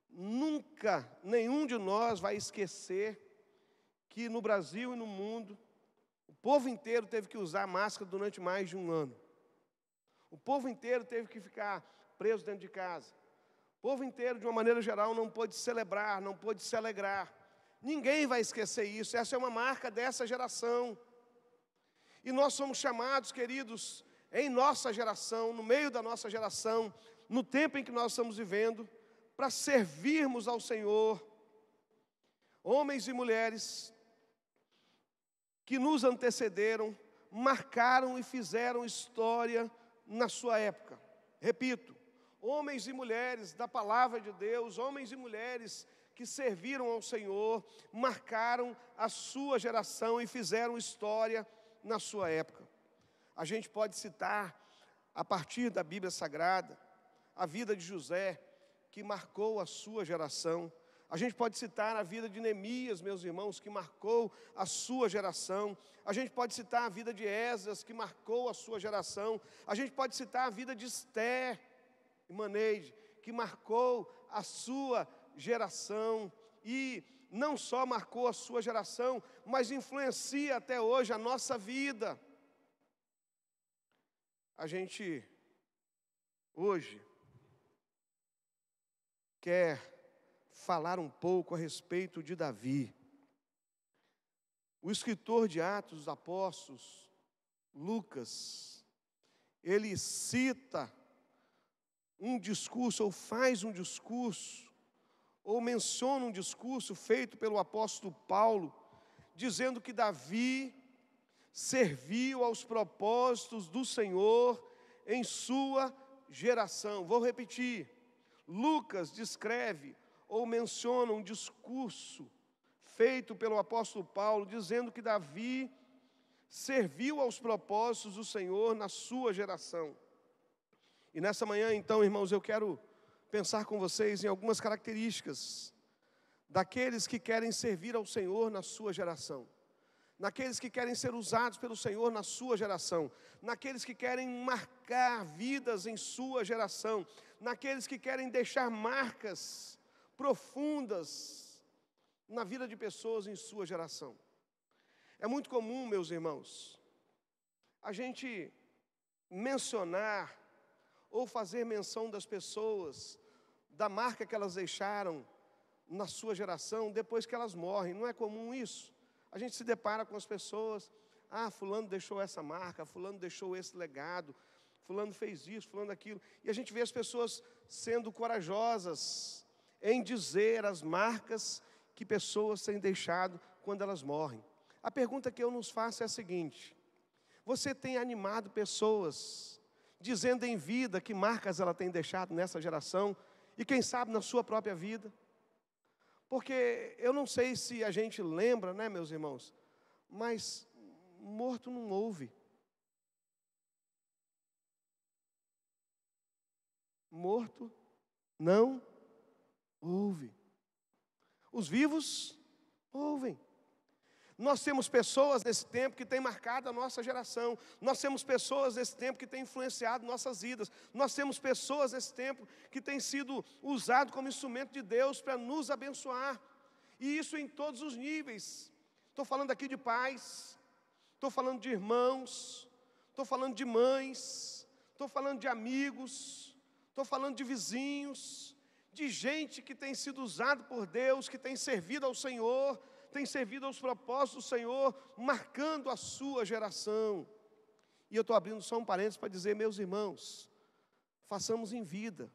Nunca, nenhum de nós vai esquecer que no Brasil e no mundo, o povo inteiro teve que usar máscara durante mais de um ano. O povo inteiro teve que ficar preso dentro de casa. O povo inteiro, de uma maneira geral, não pôde celebrar, não pôde se alegrar. Ninguém vai esquecer isso, essa é uma marca dessa geração. E nós somos chamados, queridos, em nossa geração, no meio da nossa geração, no tempo em que nós estamos vivendo, para servirmos ao Senhor. Homens e mulheres que nos antecederam, marcaram e fizeram história na sua época. Repito, homens e mulheres da palavra de Deus, homens e mulheres que serviram ao Senhor, marcaram a sua geração e fizeram história na sua época. A gente pode citar, a partir da Bíblia Sagrada, a vida de José, que marcou a sua geração. A gente pode citar a vida de Neemias, meus irmãos, que marcou a sua geração. A gente pode citar a vida de Esdras, que marcou a sua geração. A gente pode citar a vida de Esther e Maneide, que marcou a sua geração. E não só marcou a sua geração, mas influencia até hoje a nossa vida. A gente, hoje, quer falar um pouco a respeito de Davi. O escritor de Atos dos Apóstolos, Lucas, ele cita um discurso, ou faz um discurso, ou menciona um discurso feito pelo apóstolo Paulo, dizendo que Davi serviu aos propósitos do Senhor em sua geração. Vou repetir. Lucas descreve ou menciona um discurso feito pelo apóstolo Paulo, dizendo que Davi serviu aos propósitos do Senhor na sua geração. E nessa manhã, então, irmãos, eu quero pensar com vocês em algumas características daqueles que querem servir ao Senhor na sua geração, naqueles que querem ser usados pelo Senhor na sua geração, naqueles que querem marcar vidas em sua geração, naqueles que querem deixar marcas profundas na vida de pessoas em sua geração. É muito comum, meus irmãos, a gente mencionar ou fazer menção das pessoas, da marca que elas deixaram na sua geração depois que elas morrem. Não é comum isso? A gente se depara com as pessoas, fulano deixou essa marca, fulano deixou esse legado, fulano fez isso, fulano aquilo. E a gente vê as pessoas sendo corajosas em dizer as marcas que pessoas têm deixado quando elas morrem. A pergunta que eu nos faço é a seguinte: você tem animado pessoas, dizendo em vida que marcas ela tem deixado nessa geração, e quem sabe na sua própria vida? Porque eu não sei se a gente lembra, né, meus irmãos, mas morto não ouve. Morto não ouve. Os vivos ouvem. Nós temos pessoas nesse tempo que têm marcado a nossa geração. Nós temos pessoas nesse tempo que têm influenciado nossas vidas. Nós temos pessoas nesse tempo que têm sido usados como instrumento de Deus para nos abençoar. E isso em todos os níveis. Estou falando aqui de pais, estou falando de irmãos, estou falando de mães, estou falando de amigos, estou falando de vizinhos, de gente que tem sido usado por Deus, que tem servido ao Senhor, tem servido aos propósitos do Senhor, marcando a sua geração. E eu estou abrindo só um parênteses para dizer, meus irmãos, façamos em vida,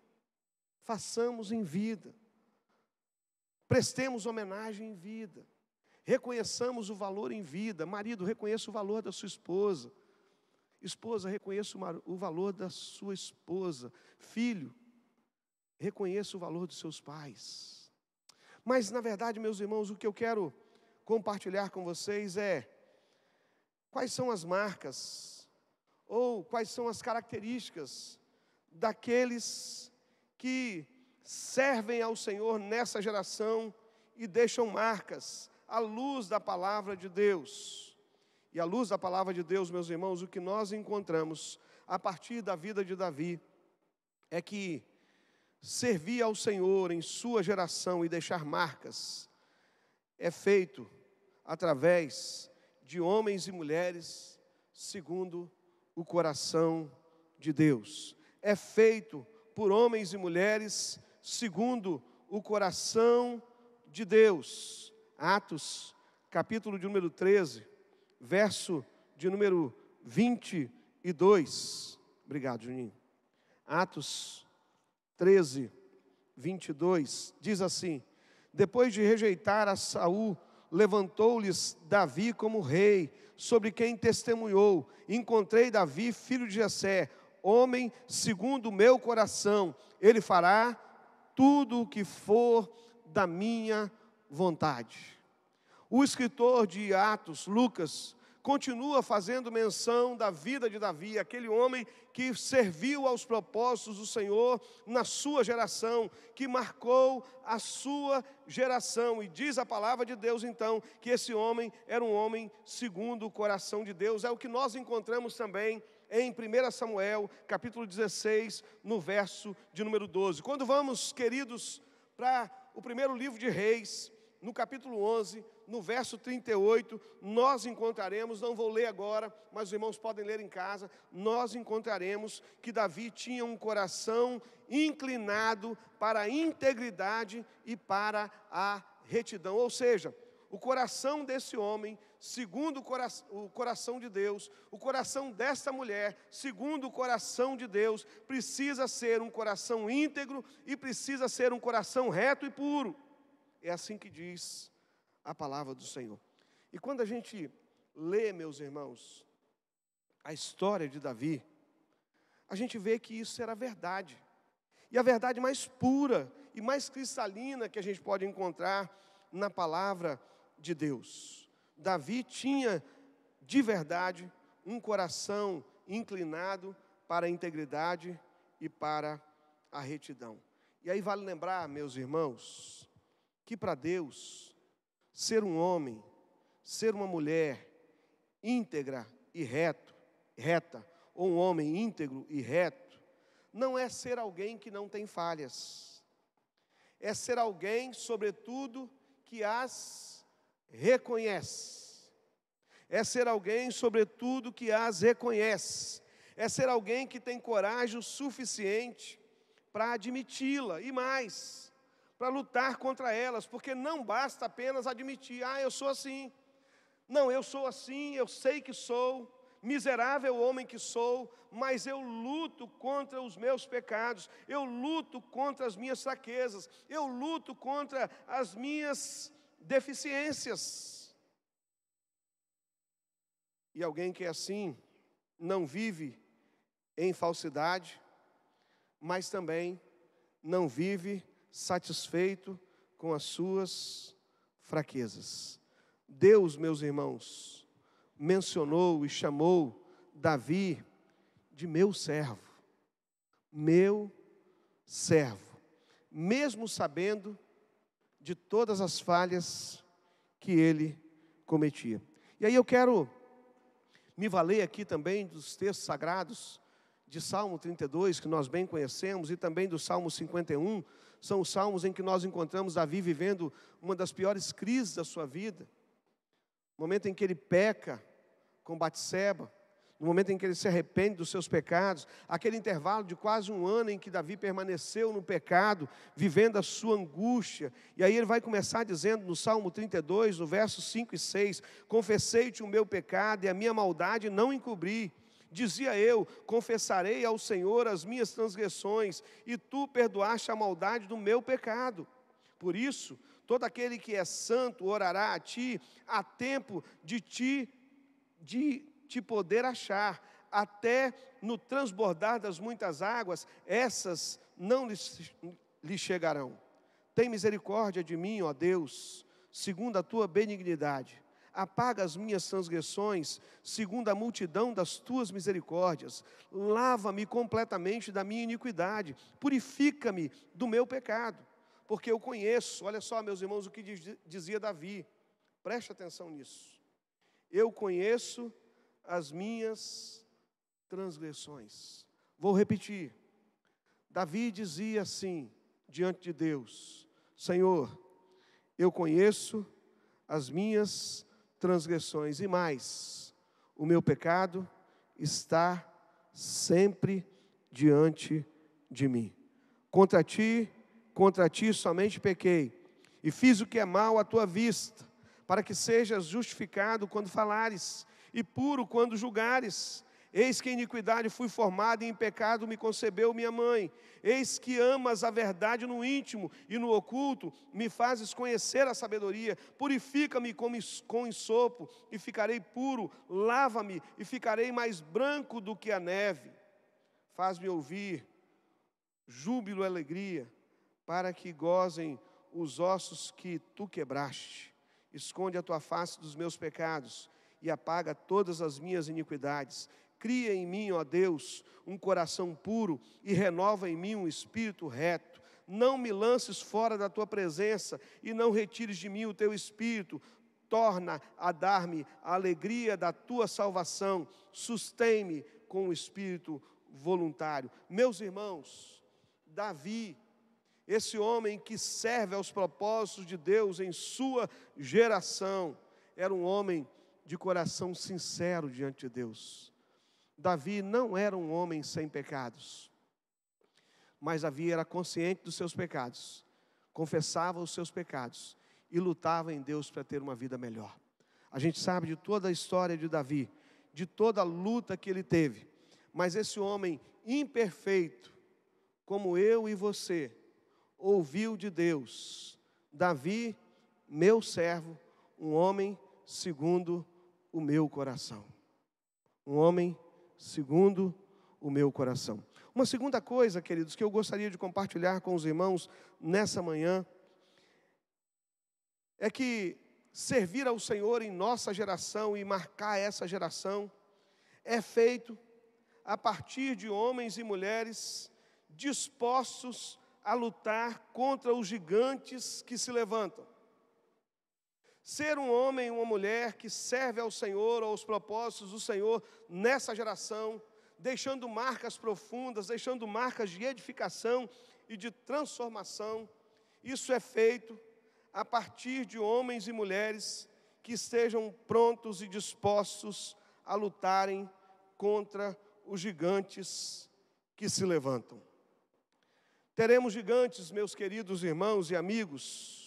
prestemos homenagem em vida, reconheçamos o valor em vida. Marido, reconheça o valor da sua esposa. Esposa, reconheça o valor da sua esposa. Filho, reconheça o valor dos seus pais. Mas, na verdade, meus irmãos, o que eu quero compartilhar com vocês é quais são as marcas ou quais são as características daqueles que servem ao Senhor nessa geração e deixam marcas à luz da palavra de Deus. E à luz da palavra de Deus, meus irmãos, o que nós encontramos a partir da vida de Davi é que servir ao Senhor em sua geração e deixar marcas é feito através de homens e mulheres segundo o coração de Deus. É feito por homens e mulheres segundo o coração de Deus. Atos, capítulo de número 13, verso de número 22. Obrigado, Juninho. Atos 13, 22, diz assim: depois de rejeitar a Saul, levantou-lhes Davi como rei, sobre quem testemunhou: encontrei Davi, filho de Jessé, homem segundo o meu coração, ele fará tudo o que for da minha vontade. O escritor de Atos, Lucas, continua fazendo menção da vida de Davi, aquele homem que serviu aos propósitos do Senhor na sua geração, que marcou a sua geração. E diz a palavra de Deus, então, que esse homem era um homem segundo o coração de Deus. É o que nós encontramos também em 1 Samuel, capítulo 16, no verso de número 12. Quando vamos, queridos, para o primeiro livro de Reis, no capítulo 11, no verso 38, nós encontraremos, não vou ler agora, mas os irmãos podem ler em casa, nós encontraremos que Davi tinha um coração inclinado para a integridade e para a retidão. Ou seja, o coração desse homem, segundo o coração de Deus, o coração desta mulher, segundo o coração de Deus, precisa ser um coração íntegro e precisa ser um coração reto e puro. É assim que diz a palavra do Senhor. E quando a gente lê, meus irmãos, a história de Davi, a gente vê que isso era verdade. E a verdade mais pura e mais cristalina que a gente pode encontrar na palavra de Deus. Davi tinha, de verdade, um coração inclinado para a integridade e para a retidão. E aí vale lembrar, meus irmãos, que para Deus, ser um homem, ser uma mulher íntegra e reta, ou um homem íntegro e reto, não é ser alguém que não tem falhas. É ser alguém, sobretudo, que as reconhece. É ser alguém, sobretudo, que as reconhece. É ser alguém que tem coragem o suficiente para admiti-la e mais, para lutar contra elas, porque não basta apenas admitir: eu sou assim. Não, eu sou assim, eu sei que sou, miserável homem que sou, mas eu luto contra os meus pecados, eu luto contra as minhas fraquezas, eu luto contra as minhas deficiências. E alguém que é assim, não vive em falsidade, mas também não vive satisfeito com as suas fraquezas. Deus, meus irmãos, mencionou e chamou Davi de meu servo, mesmo sabendo de todas as falhas que ele cometia. E aí eu quero me valer aqui também dos textos sagrados de Salmo 32, que nós bem conhecemos, e também do Salmo 51, são os salmos em que nós encontramos Davi vivendo uma das piores crises da sua vida. No momento em que ele peca com Batseba, no momento em que ele se arrepende dos seus pecados, aquele intervalo de quase um ano em que Davi permaneceu no pecado, vivendo a sua angústia. E aí ele vai começar dizendo no Salmo 32, no versos 5 e 6, confessei-te o meu pecado e a minha maldade não encobri. Dizia eu, confessarei ao Senhor as minhas transgressões, e tu perdoaste a maldade do meu pecado. Por isso, todo aquele que é santo orará a ti, há tempo de te poder achar, até no transbordar das muitas águas, essas não lhe chegarão. Tem misericórdia de mim, ó Deus, segundo a tua benignidade. Apaga as minhas transgressões, segundo a multidão das tuas misericórdias. Lava-me completamente da minha iniquidade. Purifica-me do meu pecado. Porque eu conheço, olha só, meus irmãos, o que dizia Davi. Preste atenção nisso. Eu conheço as minhas transgressões. Vou repetir. Davi dizia assim, diante de Deus: Senhor, eu conheço as minhas transgressões, e mais, o meu pecado está sempre diante de mim. Contra ti somente pequei, e fiz o que é mal à tua vista, para que sejas justificado quando falares, e puro quando julgares. Eis que em iniquidade fui formado, e em pecado me concebeu minha mãe. Eis que amas a verdade no íntimo, e no oculto me fazes conhecer a sabedoria. Purifica-me com ensopo, e ficarei puro. Lava-me, e ficarei mais branco do que a neve. Faz-me ouvir júbilo e alegria, para que gozem os ossos que tu quebraste. Esconde a tua face dos meus pecados, e apaga todas as minhas iniquidades. Cria em mim, ó Deus, um coração puro, e renova em mim um espírito reto. Não me lances fora da tua presença, e não retires de mim o teu espírito. Torna a dar-me a alegria da tua salvação. Sustém-me com o espírito voluntário. Meus irmãos, Davi, esse homem que serve aos propósitos de Deus em sua geração, era um homem de coração sincero diante de Deus. Davi não era um homem sem pecados, mas Davi era consciente dos seus pecados, confessava os seus pecados e lutava em Deus para ter uma vida melhor. A gente sabe de toda a história de Davi, de toda a luta que ele teve, mas esse homem imperfeito, como eu e você, ouviu de Deus: Davi, meu servo, um homem segundo o meu coração. Um homem segundo o meu coração. Uma segunda coisa, queridos, que eu gostaria de compartilhar com os irmãos nessa manhã, é que servir ao Senhor em nossa geração e marcar essa geração é feito a partir de homens e mulheres dispostos a lutar contra os gigantes que se levantam. Ser um homem e uma mulher que serve ao Senhor, aos propósitos do Senhor nessa geração, deixando marcas profundas, deixando marcas de edificação e de transformação. Isso é feito a partir de homens e mulheres que estejam prontos e dispostos a lutarem contra os gigantes que se levantam. Teremos gigantes, meus queridos irmãos e amigos,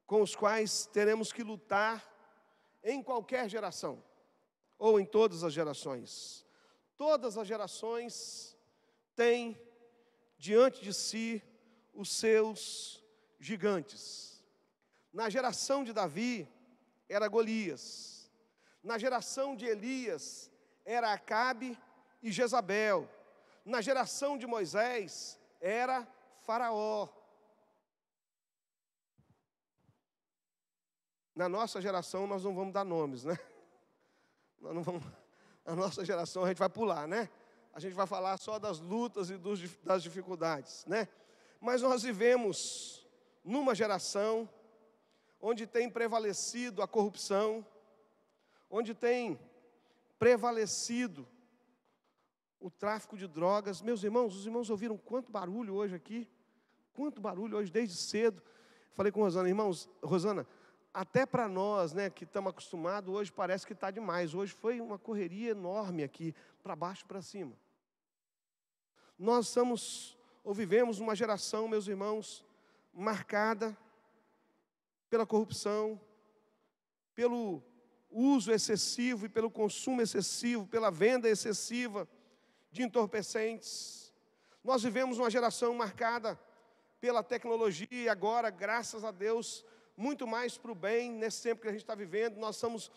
com os quais teremos que lutar em qualquer geração, ou em todas as gerações. Todas as gerações têm diante de si os seus gigantes. Na geração de Davi, era Golias. Na geração de Elias, era Acabe e Jezabel. Na geração de Moisés, era Faraó. Na nossa geração, nós não vamos dar nomes, né? Nós não vamos, na nossa geração, a gente vai pular, né? A gente vai falar só das lutas e das dificuldades, né? Mas nós vivemos numa geração onde tem prevalecido a corrupção, onde tem prevalecido o tráfico de drogas. Meus irmãos, os irmãos ouviram quanto barulho hoje aqui? Quanto barulho hoje, desde cedo. Falei com Rosana, irmãos, Rosana, até para nós, né, que estamos acostumados, hoje parece que está demais. Hoje foi uma correria enorme aqui, para baixo e para cima. Nós vivemos uma geração, meus irmãos, marcada pela corrupção, pelo uso excessivo e pelo consumo excessivo, pela venda excessiva de entorpecentes. Nós vivemos uma geração marcada pela tecnologia e agora, graças a Deus, muito mais para o bem, nesse tempo que a gente está vivendo, nós estamos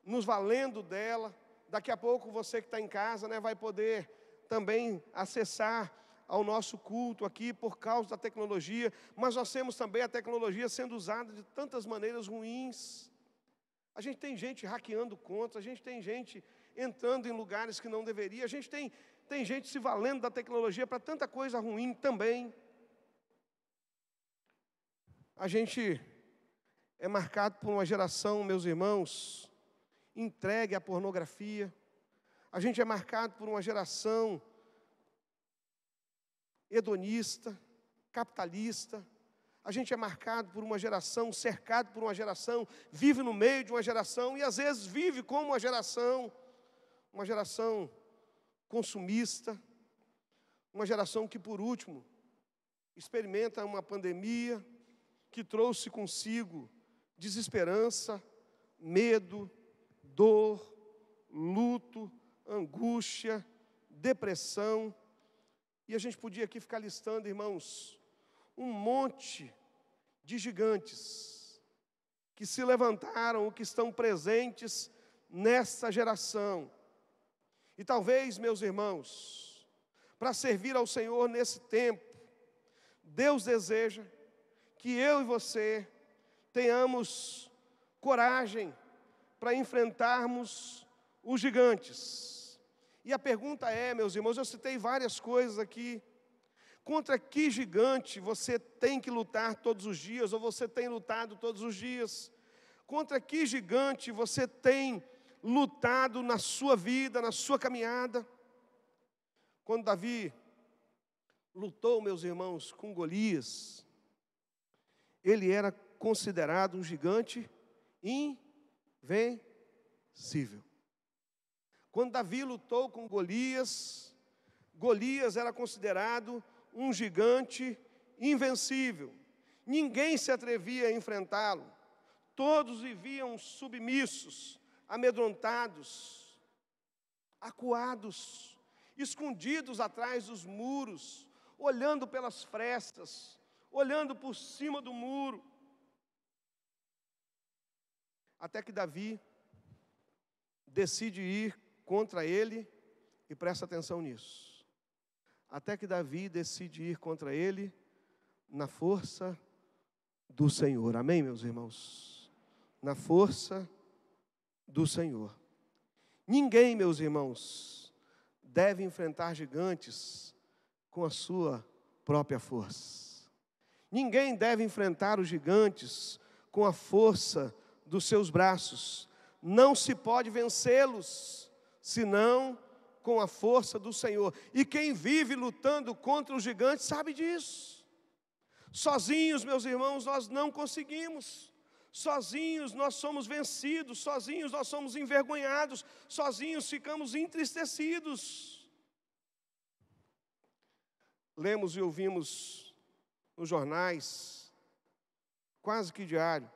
nos valendo dela. Daqui a pouco você que está em casa, né, vai poder também acessar ao nosso culto aqui por causa da tecnologia, mas nós temos também a tecnologia sendo usada de tantas maneiras ruins. A gente tem gente hackeando contas, a gente tem gente entrando em lugares que não deveria, a gente tem gente se valendo da tecnologia para tanta coisa ruim também. A gente é marcado por uma geração, meus irmãos, entregue à pornografia. A gente é marcado por uma geração hedonista, capitalista. A gente é marcado por uma geração, cercado por uma geração, vive no meio de uma geração e às vezes vive como uma geração consumista, uma geração que por último experimenta uma pandemia que trouxe consigo desesperança, medo, dor, luto, angústia, depressão. E a gente podia aqui ficar listando, irmãos, um monte de gigantes que se levantaram, que estão presentes nessa geração. E talvez, meus irmãos, para servir ao Senhor nesse tempo, Deus deseja que eu e você tenhamos coragem para enfrentarmos os gigantes. E a pergunta é, meus irmãos, eu citei várias coisas aqui. Contra que gigante você tem que lutar todos os dias, ou você tem lutado todos os dias? Contra que gigante você tem lutado na sua vida, na sua caminhada? Quando Davi lutou, meus irmãos, com Golias, ele era considerado um gigante invencível. Quando Davi lutou com Golias, Golias era considerado um gigante invencível. Ninguém se atrevia a enfrentá-lo. Todos viviam submissos, amedrontados, acuados, escondidos atrás dos muros, olhando pelas frestas, olhando por cima do muro. Até que Davi decide ir contra ele, e presta atenção nisso. Até que Davi decide ir contra ele na força do Senhor. Amém, meus irmãos? Na força do Senhor. Ninguém, meus irmãos, deve enfrentar gigantes com a sua própria força. Ninguém deve enfrentar os gigantes com a força dos seus braços. Não se pode vencê-los senão com a força do Senhor. E quem vive lutando contra os gigantes sabe disso. Sozinhos, meus irmãos, nós não conseguimos. Sozinhos nós somos vencidos, sozinhos nós somos envergonhados, sozinhos ficamos entristecidos. Lemos e ouvimos nos jornais, quase que diário,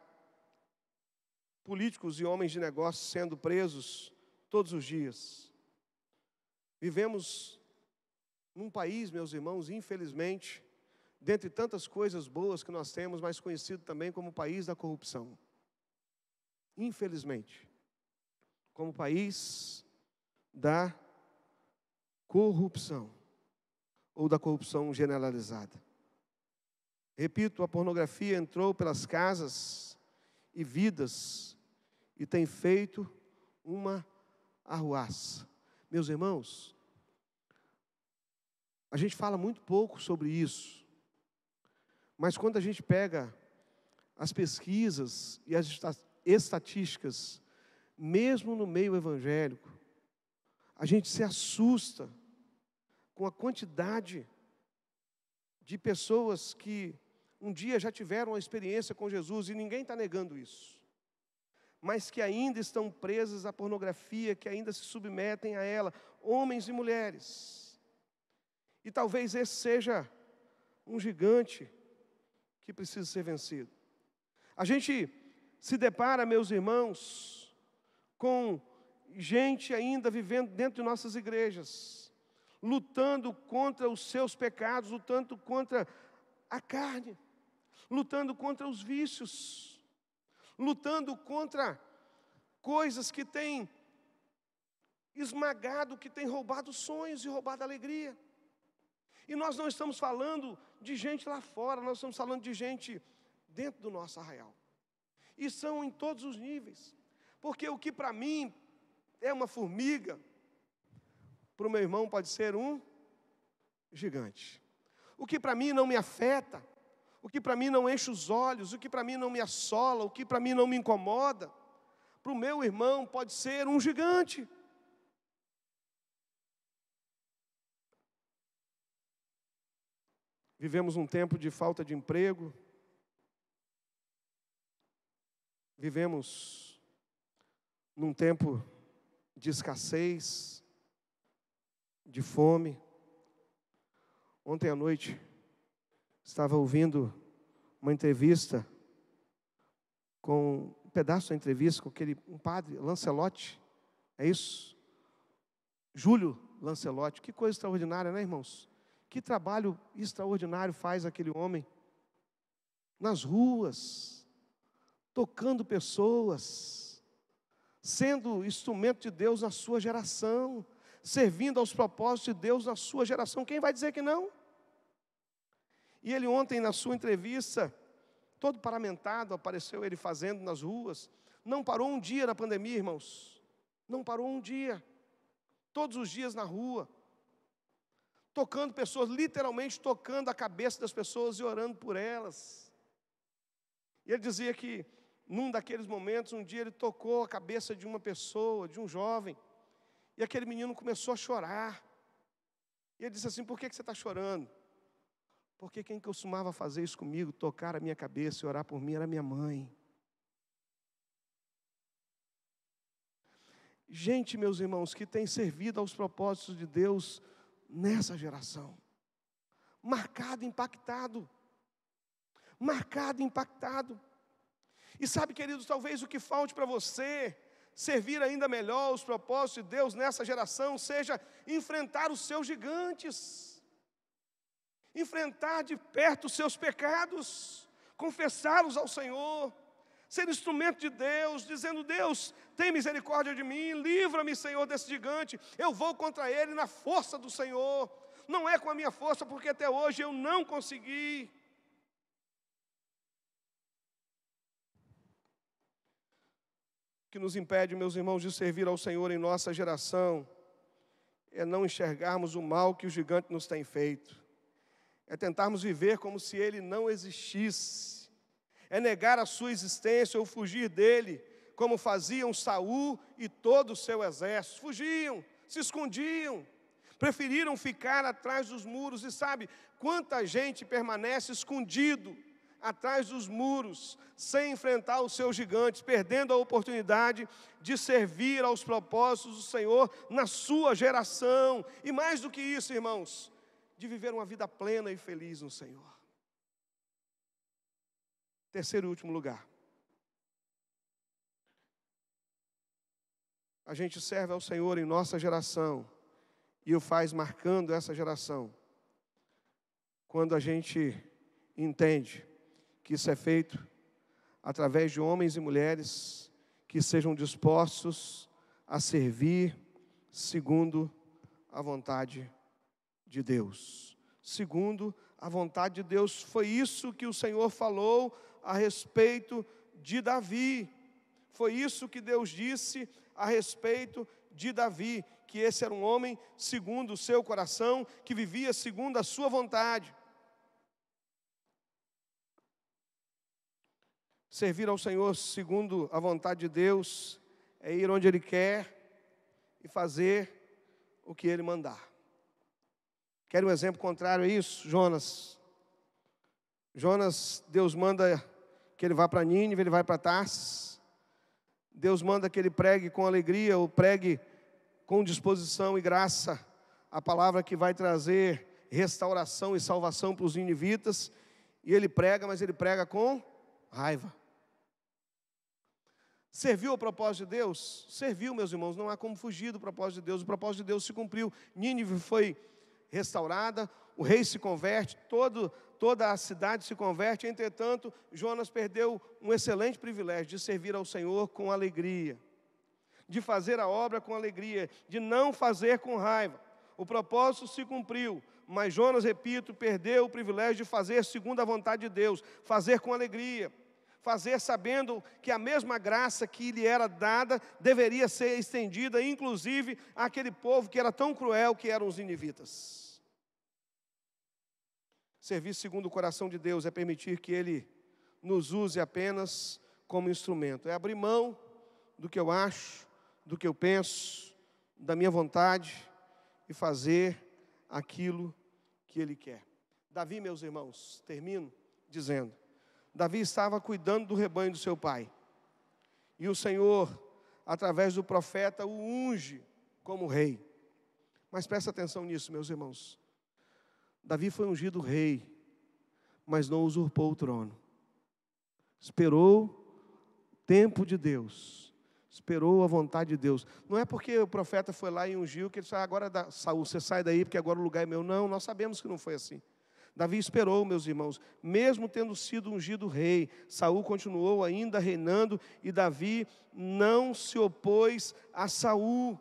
políticos e homens de negócios sendo presos todos os dias. Vivemos num país, meus irmãos, infelizmente, dentre tantas coisas boas que nós temos, mas conhecido também como o país da corrupção. Infelizmente, como o país da corrupção, ou da corrupção generalizada. Repito, a pornografia entrou pelas casas e vidas e tem feito uma arruaça. Meus irmãos, a gente fala muito pouco sobre isso, mas quando a gente pega as pesquisas e as estatísticas, mesmo no meio evangélico, a gente se assusta com a quantidade de pessoas que um dia já tiveram uma experiência com Jesus, e ninguém está negando isso, mas que ainda estão presas à pornografia, que ainda se submetem a ela, homens e mulheres. E talvez esse seja um gigante que precisa ser vencido. A gente se depara, meus irmãos, com gente ainda vivendo dentro de nossas igrejas, lutando contra os seus pecados, lutando contra a carne, lutando contra os vícios, lutando contra coisas que têm esmagado, que têm roubado sonhos e roubado alegria. E nós não estamos falando de gente lá fora, nós estamos falando de gente dentro do nosso arraial. E são em todos os níveis. Porque o que para mim é uma formiga, para o meu irmão pode ser um gigante. O que para mim não me afeta, o que para mim não enche os olhos, o que para mim não me assola, o que para mim não me incomoda, para o meu irmão pode ser um gigante. Vivemos um tempo de falta de emprego, vivemos num tempo de escassez, de fome. Ontem à noite, estava ouvindo uma entrevista, com um pedaço da entrevista com um padre, Lancelotti, é isso? Júlio Lancelotti, que coisa extraordinária, né, irmãos? Que trabalho extraordinário faz aquele homem, nas ruas, tocando pessoas, sendo instrumento de Deus na sua geração, servindo aos propósitos de Deus na sua geração. Quem vai dizer que não? E ele ontem, na sua entrevista, todo paramentado, apareceu ele fazendo nas ruas. Não parou um dia na pandemia, irmãos. Não parou um dia. Todos os dias na rua. Tocando pessoas, literalmente tocando a cabeça das pessoas e orando por elas. E ele dizia que, num daqueles momentos, um dia ele tocou a cabeça de uma pessoa, de um jovem. E aquele menino começou a chorar. E ele disse assim: por que você está chorando? Porque quem costumava fazer isso comigo, tocar a minha cabeça e orar por mim, era minha mãe. Gente, meus irmãos, que tem servido aos propósitos de Deus nessa geração. Marcado, impactado. Marcado, impactado. E sabe, queridos, talvez o que falte para você servir ainda melhor os propósitos de Deus nessa geração seja enfrentar os seus gigantes. Enfrentar de perto os seus pecados, confessá-los ao Senhor, ser instrumento de Deus, dizendo: Deus, tem misericórdia de mim, livra-me, Senhor, desse gigante, eu vou contra ele na força do Senhor, não é com a minha força, porque até hoje eu não consegui. O que nos impede, meus irmãos, de servir ao Senhor em nossa geração, é não enxergarmos o mal que o gigante nos tem feito. É tentarmos viver como se ele não existisse. É negar a sua existência ou fugir dele, como faziam Saul e todo o seu exército. Fugiam, se escondiam, preferiram ficar atrás dos muros. E sabe quanta gente permanece escondido atrás dos muros, sem enfrentar os seus gigantes, perdendo a oportunidade de servir aos propósitos do Senhor na sua geração. E mais do que isso, irmãos, de viver uma vida plena e feliz no Senhor. Terceiro e último lugar. A gente serve ao Senhor em nossa geração e o faz marcando essa geração, quando a gente entende que isso é feito através de homens e mulheres que sejam dispostos a servir segundo a vontade de Deus. Segundo a vontade de Deus. Foi isso que o Senhor falou a respeito de Davi. Foi isso que Deus disse a respeito de Davi, que esse era um homem segundo o seu coração, que vivia segundo a sua vontade. Servir ao Senhor segundo a vontade de Deus é ir onde Ele quer e fazer o que Ele mandar. Quer um exemplo contrário a isso? Jonas. Jonas, Deus manda que ele vá para Nínive, ele vai para Tarsis. Deus manda que ele pregue com alegria, ou pregue com disposição e graça, a palavra que vai trazer restauração e salvação para os ninivitas. E ele prega, mas ele prega com raiva. Serviu ao propósito de Deus? Serviu, meus irmãos, não há como fugir do propósito de Deus. O propósito de Deus se cumpriu. Nínive foi restaurada, o rei se converte, toda a cidade se converte. Entretanto, Jonas perdeu um excelente privilégio de servir ao Senhor com alegria, de fazer a obra com alegria, de não fazer com raiva. O propósito se cumpriu, Mas Jonas, repito, perdeu o privilégio de fazer segundo a vontade de Deus, fazer com alegria, fazer sabendo que a mesma graça que lhe era dada deveria ser estendida, inclusive, àquele povo que era tão cruel, que eram os ninivitas. Servir segundo o coração de Deus é permitir que Ele nos use apenas como instrumento, é abrir mão do que eu acho, do que eu penso, da minha vontade e fazer aquilo que Ele quer. Davi, meus irmãos, termino dizendo, Davi estava cuidando do rebanho do seu pai, e o Senhor, através do profeta, o unge como rei. Mas presta atenção nisso, meus irmãos. Davi foi ungido rei, mas não usurpou o trono. Esperou o tempo de Deus, esperou a vontade de Deus. Não é porque o profeta foi lá e ungiu, que ele disse, agora Saul, você sai daí, porque agora o lugar é meu. Não, nós sabemos que não foi assim. Davi esperou, meus irmãos, mesmo tendo sido ungido rei, Saul continuou ainda reinando, e Davi não se opôs a Saul.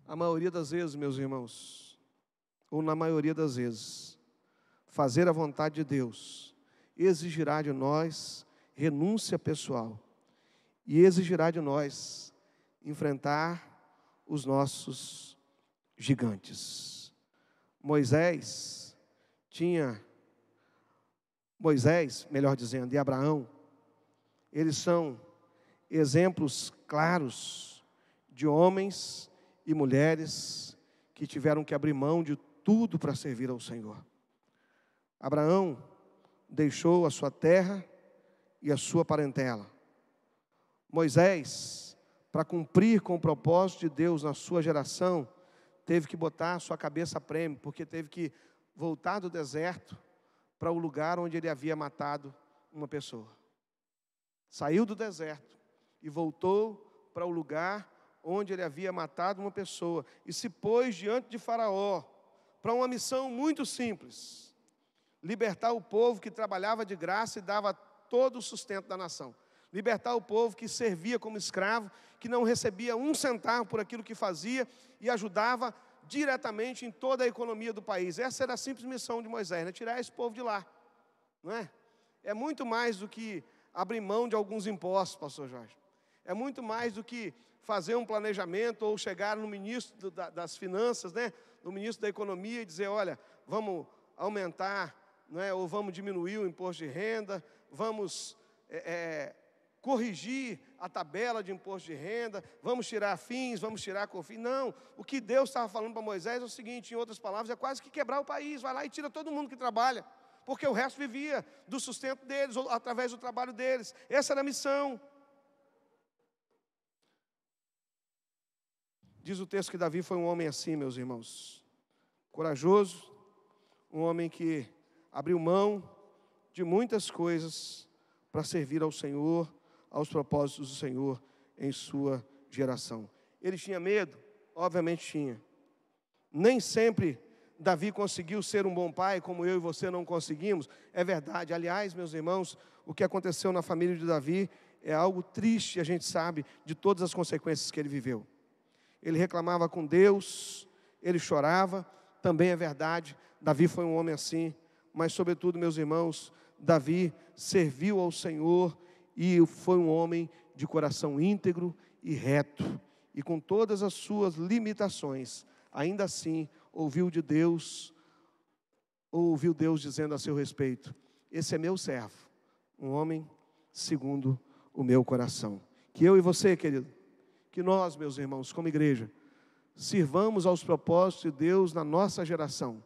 A maioria das vezes, meus irmãos, ou na maioria das vezes, fazer a vontade de Deus exigirá de nós renúncia pessoal e exigirá de nós enfrentar os nossos gigantes. Moisés, melhor dizendo, e Abraão, eles são exemplos claros de homens e mulheres que tiveram que abrir mão de tudo para servir ao Senhor. Abraão deixou a sua terra e a sua parentela. Moisés, para cumprir com o propósito de Deus na sua geração, teve que botar a sua cabeça a prêmio, porque teve que voltar do deserto para o lugar onde ele havia matado uma pessoa. Saiu do deserto e voltou para o lugar onde ele havia matado uma pessoa, e se pôs diante de Faraó, para uma missão muito simples, libertar o povo que trabalhava de graça e dava todo o sustento da nação, libertar o povo que servia como escravo, que não recebia um centavo por aquilo que fazia, e ajudava diretamente em toda a economia do país. Essa era a simples missão de Moisés, né? Tirar esse povo de lá, não é? É muito mais do que abrir mão de alguns impostos, pastor Jorge, é muito mais do que fazer um planejamento ou chegar no ministro das finanças, né, no ministro da economia e dizer, olha, vamos aumentar, né, ou vamos diminuir o imposto de renda, vamos corrigir a tabela de imposto de renda, vamos tirar fins, vamos tirar COFINS. Não, o que Deus estava falando para Moisés é o seguinte, em outras palavras, é quase que quebrar o país, vai lá e tira todo mundo que trabalha, porque o resto vivia do sustento deles, ou através do trabalho deles. Essa era a missão. Diz o texto que Davi foi um homem assim, meus irmãos, corajoso, um homem que abriu mão de muitas coisas para servir ao Senhor, aos propósitos do Senhor em sua geração. Ele tinha medo? Obviamente tinha. Nem sempre Davi conseguiu ser um bom pai, como eu e você não conseguimos, é verdade. Aliás, meus irmãos, o que aconteceu na família de Davi é algo triste, a gente sabe, de todas as consequências que ele viveu. Ele reclamava com Deus, ele chorava, também é verdade, Davi foi um homem assim, mas sobretudo, meus irmãos, Davi serviu ao Senhor e foi um homem de coração íntegro e reto, e com todas as suas limitações, ainda assim, ouviu Deus dizendo a seu respeito, esse é meu servo, um homem segundo o meu coração. Que eu e você, querido, que nós, meus irmãos, como igreja, sirvamos aos propósitos de Deus na nossa geração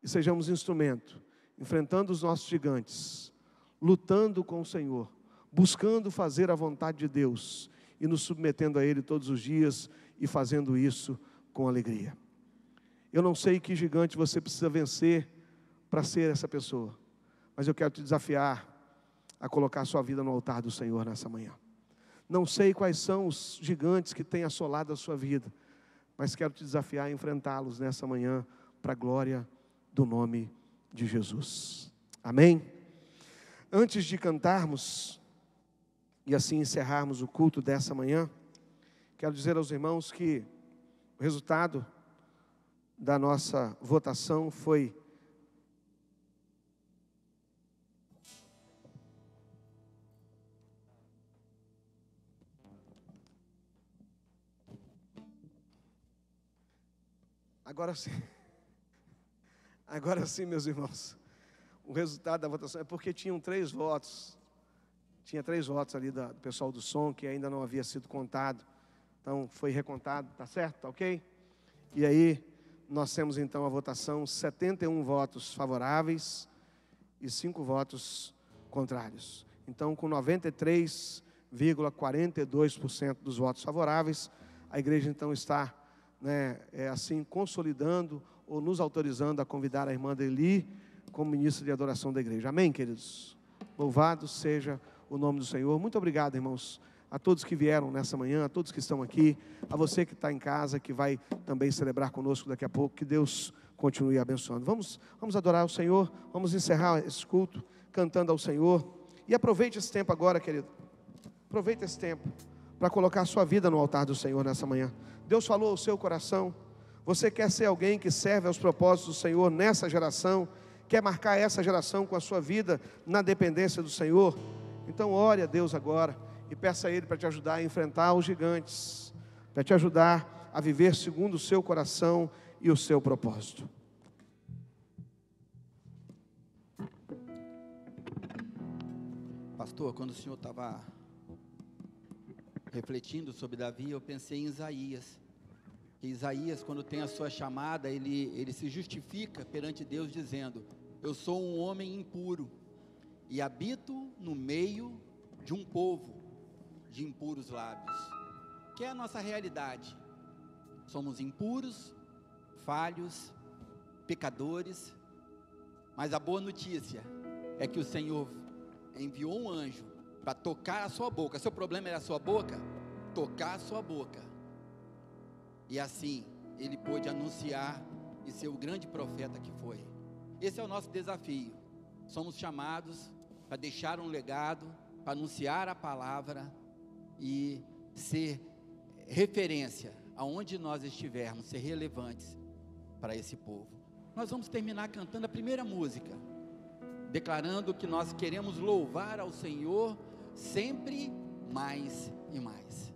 e sejamos instrumento, enfrentando os nossos gigantes, lutando com o Senhor, buscando fazer a vontade de Deus e nos submetendo a Ele todos os dias e fazendo isso com alegria. Eu não sei que gigante você precisa vencer para ser essa pessoa, mas eu quero te desafiar a colocar sua vida no altar do Senhor nessa manhã. Não sei quais são os gigantes que têm assolado a sua vida, mas quero te desafiar a enfrentá-los nessa manhã, para a glória do nome de Jesus. Amém? Antes de cantarmos, e assim encerrarmos o culto dessa manhã, quero dizer aos irmãos que o resultado da nossa votação foi Agora sim, meus irmãos, o resultado da votação é porque tinham 3 votos. Tinha 3 votos ali do pessoal do som que ainda não havia sido contado. Então foi recontado, tá certo? Tá ok? E aí nós temos então a votação, 71 votos favoráveis e 5 votos contrários. Então, com 93,42% dos votos favoráveis, a igreja então está assim, consolidando ou nos autorizando a convidar a irmã Deli como ministra de adoração da igreja. Amém, queridos? Louvado seja o nome do Senhor. Muito obrigado, irmãos, a todos que vieram nessa manhã, a todos que estão aqui, a você que está em casa, que vai também celebrar conosco daqui a pouco. Que Deus continue abençoando. Vamos adorar o Senhor, vamos encerrar esse culto cantando ao Senhor. E aproveite esse tempo agora, querido. Aproveite esse tempo para colocar a sua vida no altar do Senhor nessa manhã. Deus falou ao seu coração. Você quer ser alguém que serve aos propósitos do Senhor nessa geração? Quer marcar essa geração com a sua vida na dependência do Senhor? Então ore a Deus agora e peça a Ele para te ajudar a enfrentar os gigantes, para te ajudar a viver segundo o seu coração e o seu propósito. Pastor, quando o senhor estava refletindo sobre Davi, eu pensei em Isaías. Que Isaías, quando tem a sua chamada, ele se justifica perante Deus dizendo: eu sou um homem impuro e habito no meio de um povo de impuros lábios. Que é a nossa realidade. Somos impuros, falhos, pecadores, mas a boa notícia é que o Senhor enviou um anjo para tocar a sua boca. Seu problema era a sua boca? Tocar a sua boca. E assim, ele pôde anunciar e ser o grande profeta que foi. Esse é o nosso desafio. Somos chamados para deixar um legado, para anunciar a palavra e ser referência aonde nós estivermos, ser relevantes para esse povo. Nós vamos terminar cantando a primeira música, declarando que nós queremos louvar ao Senhor sempre mais e mais.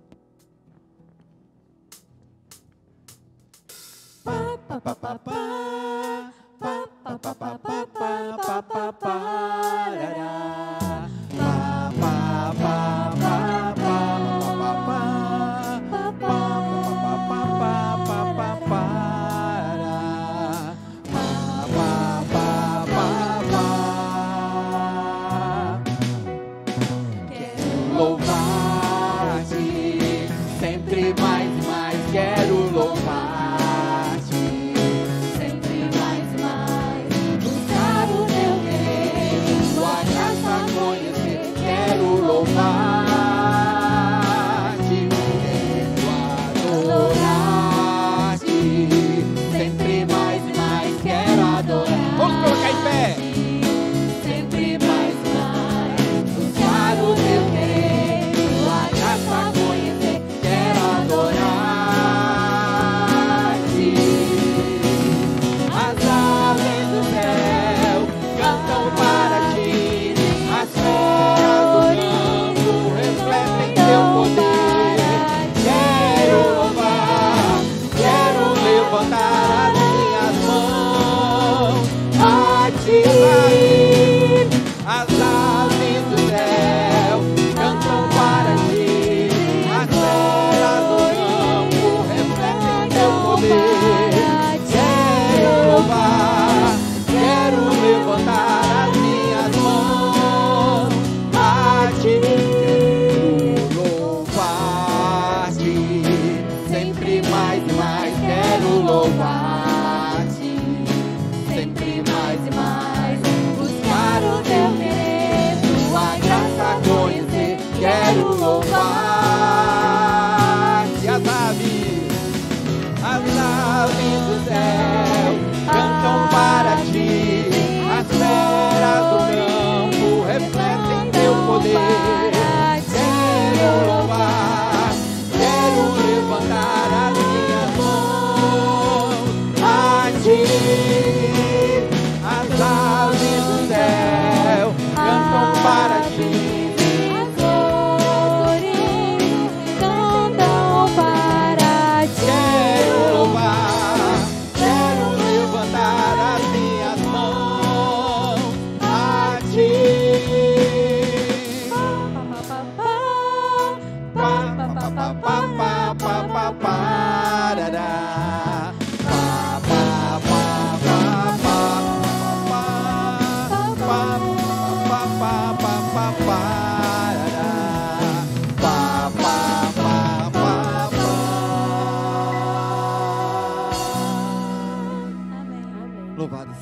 Quero levantar as minhas mãos a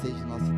seja nosso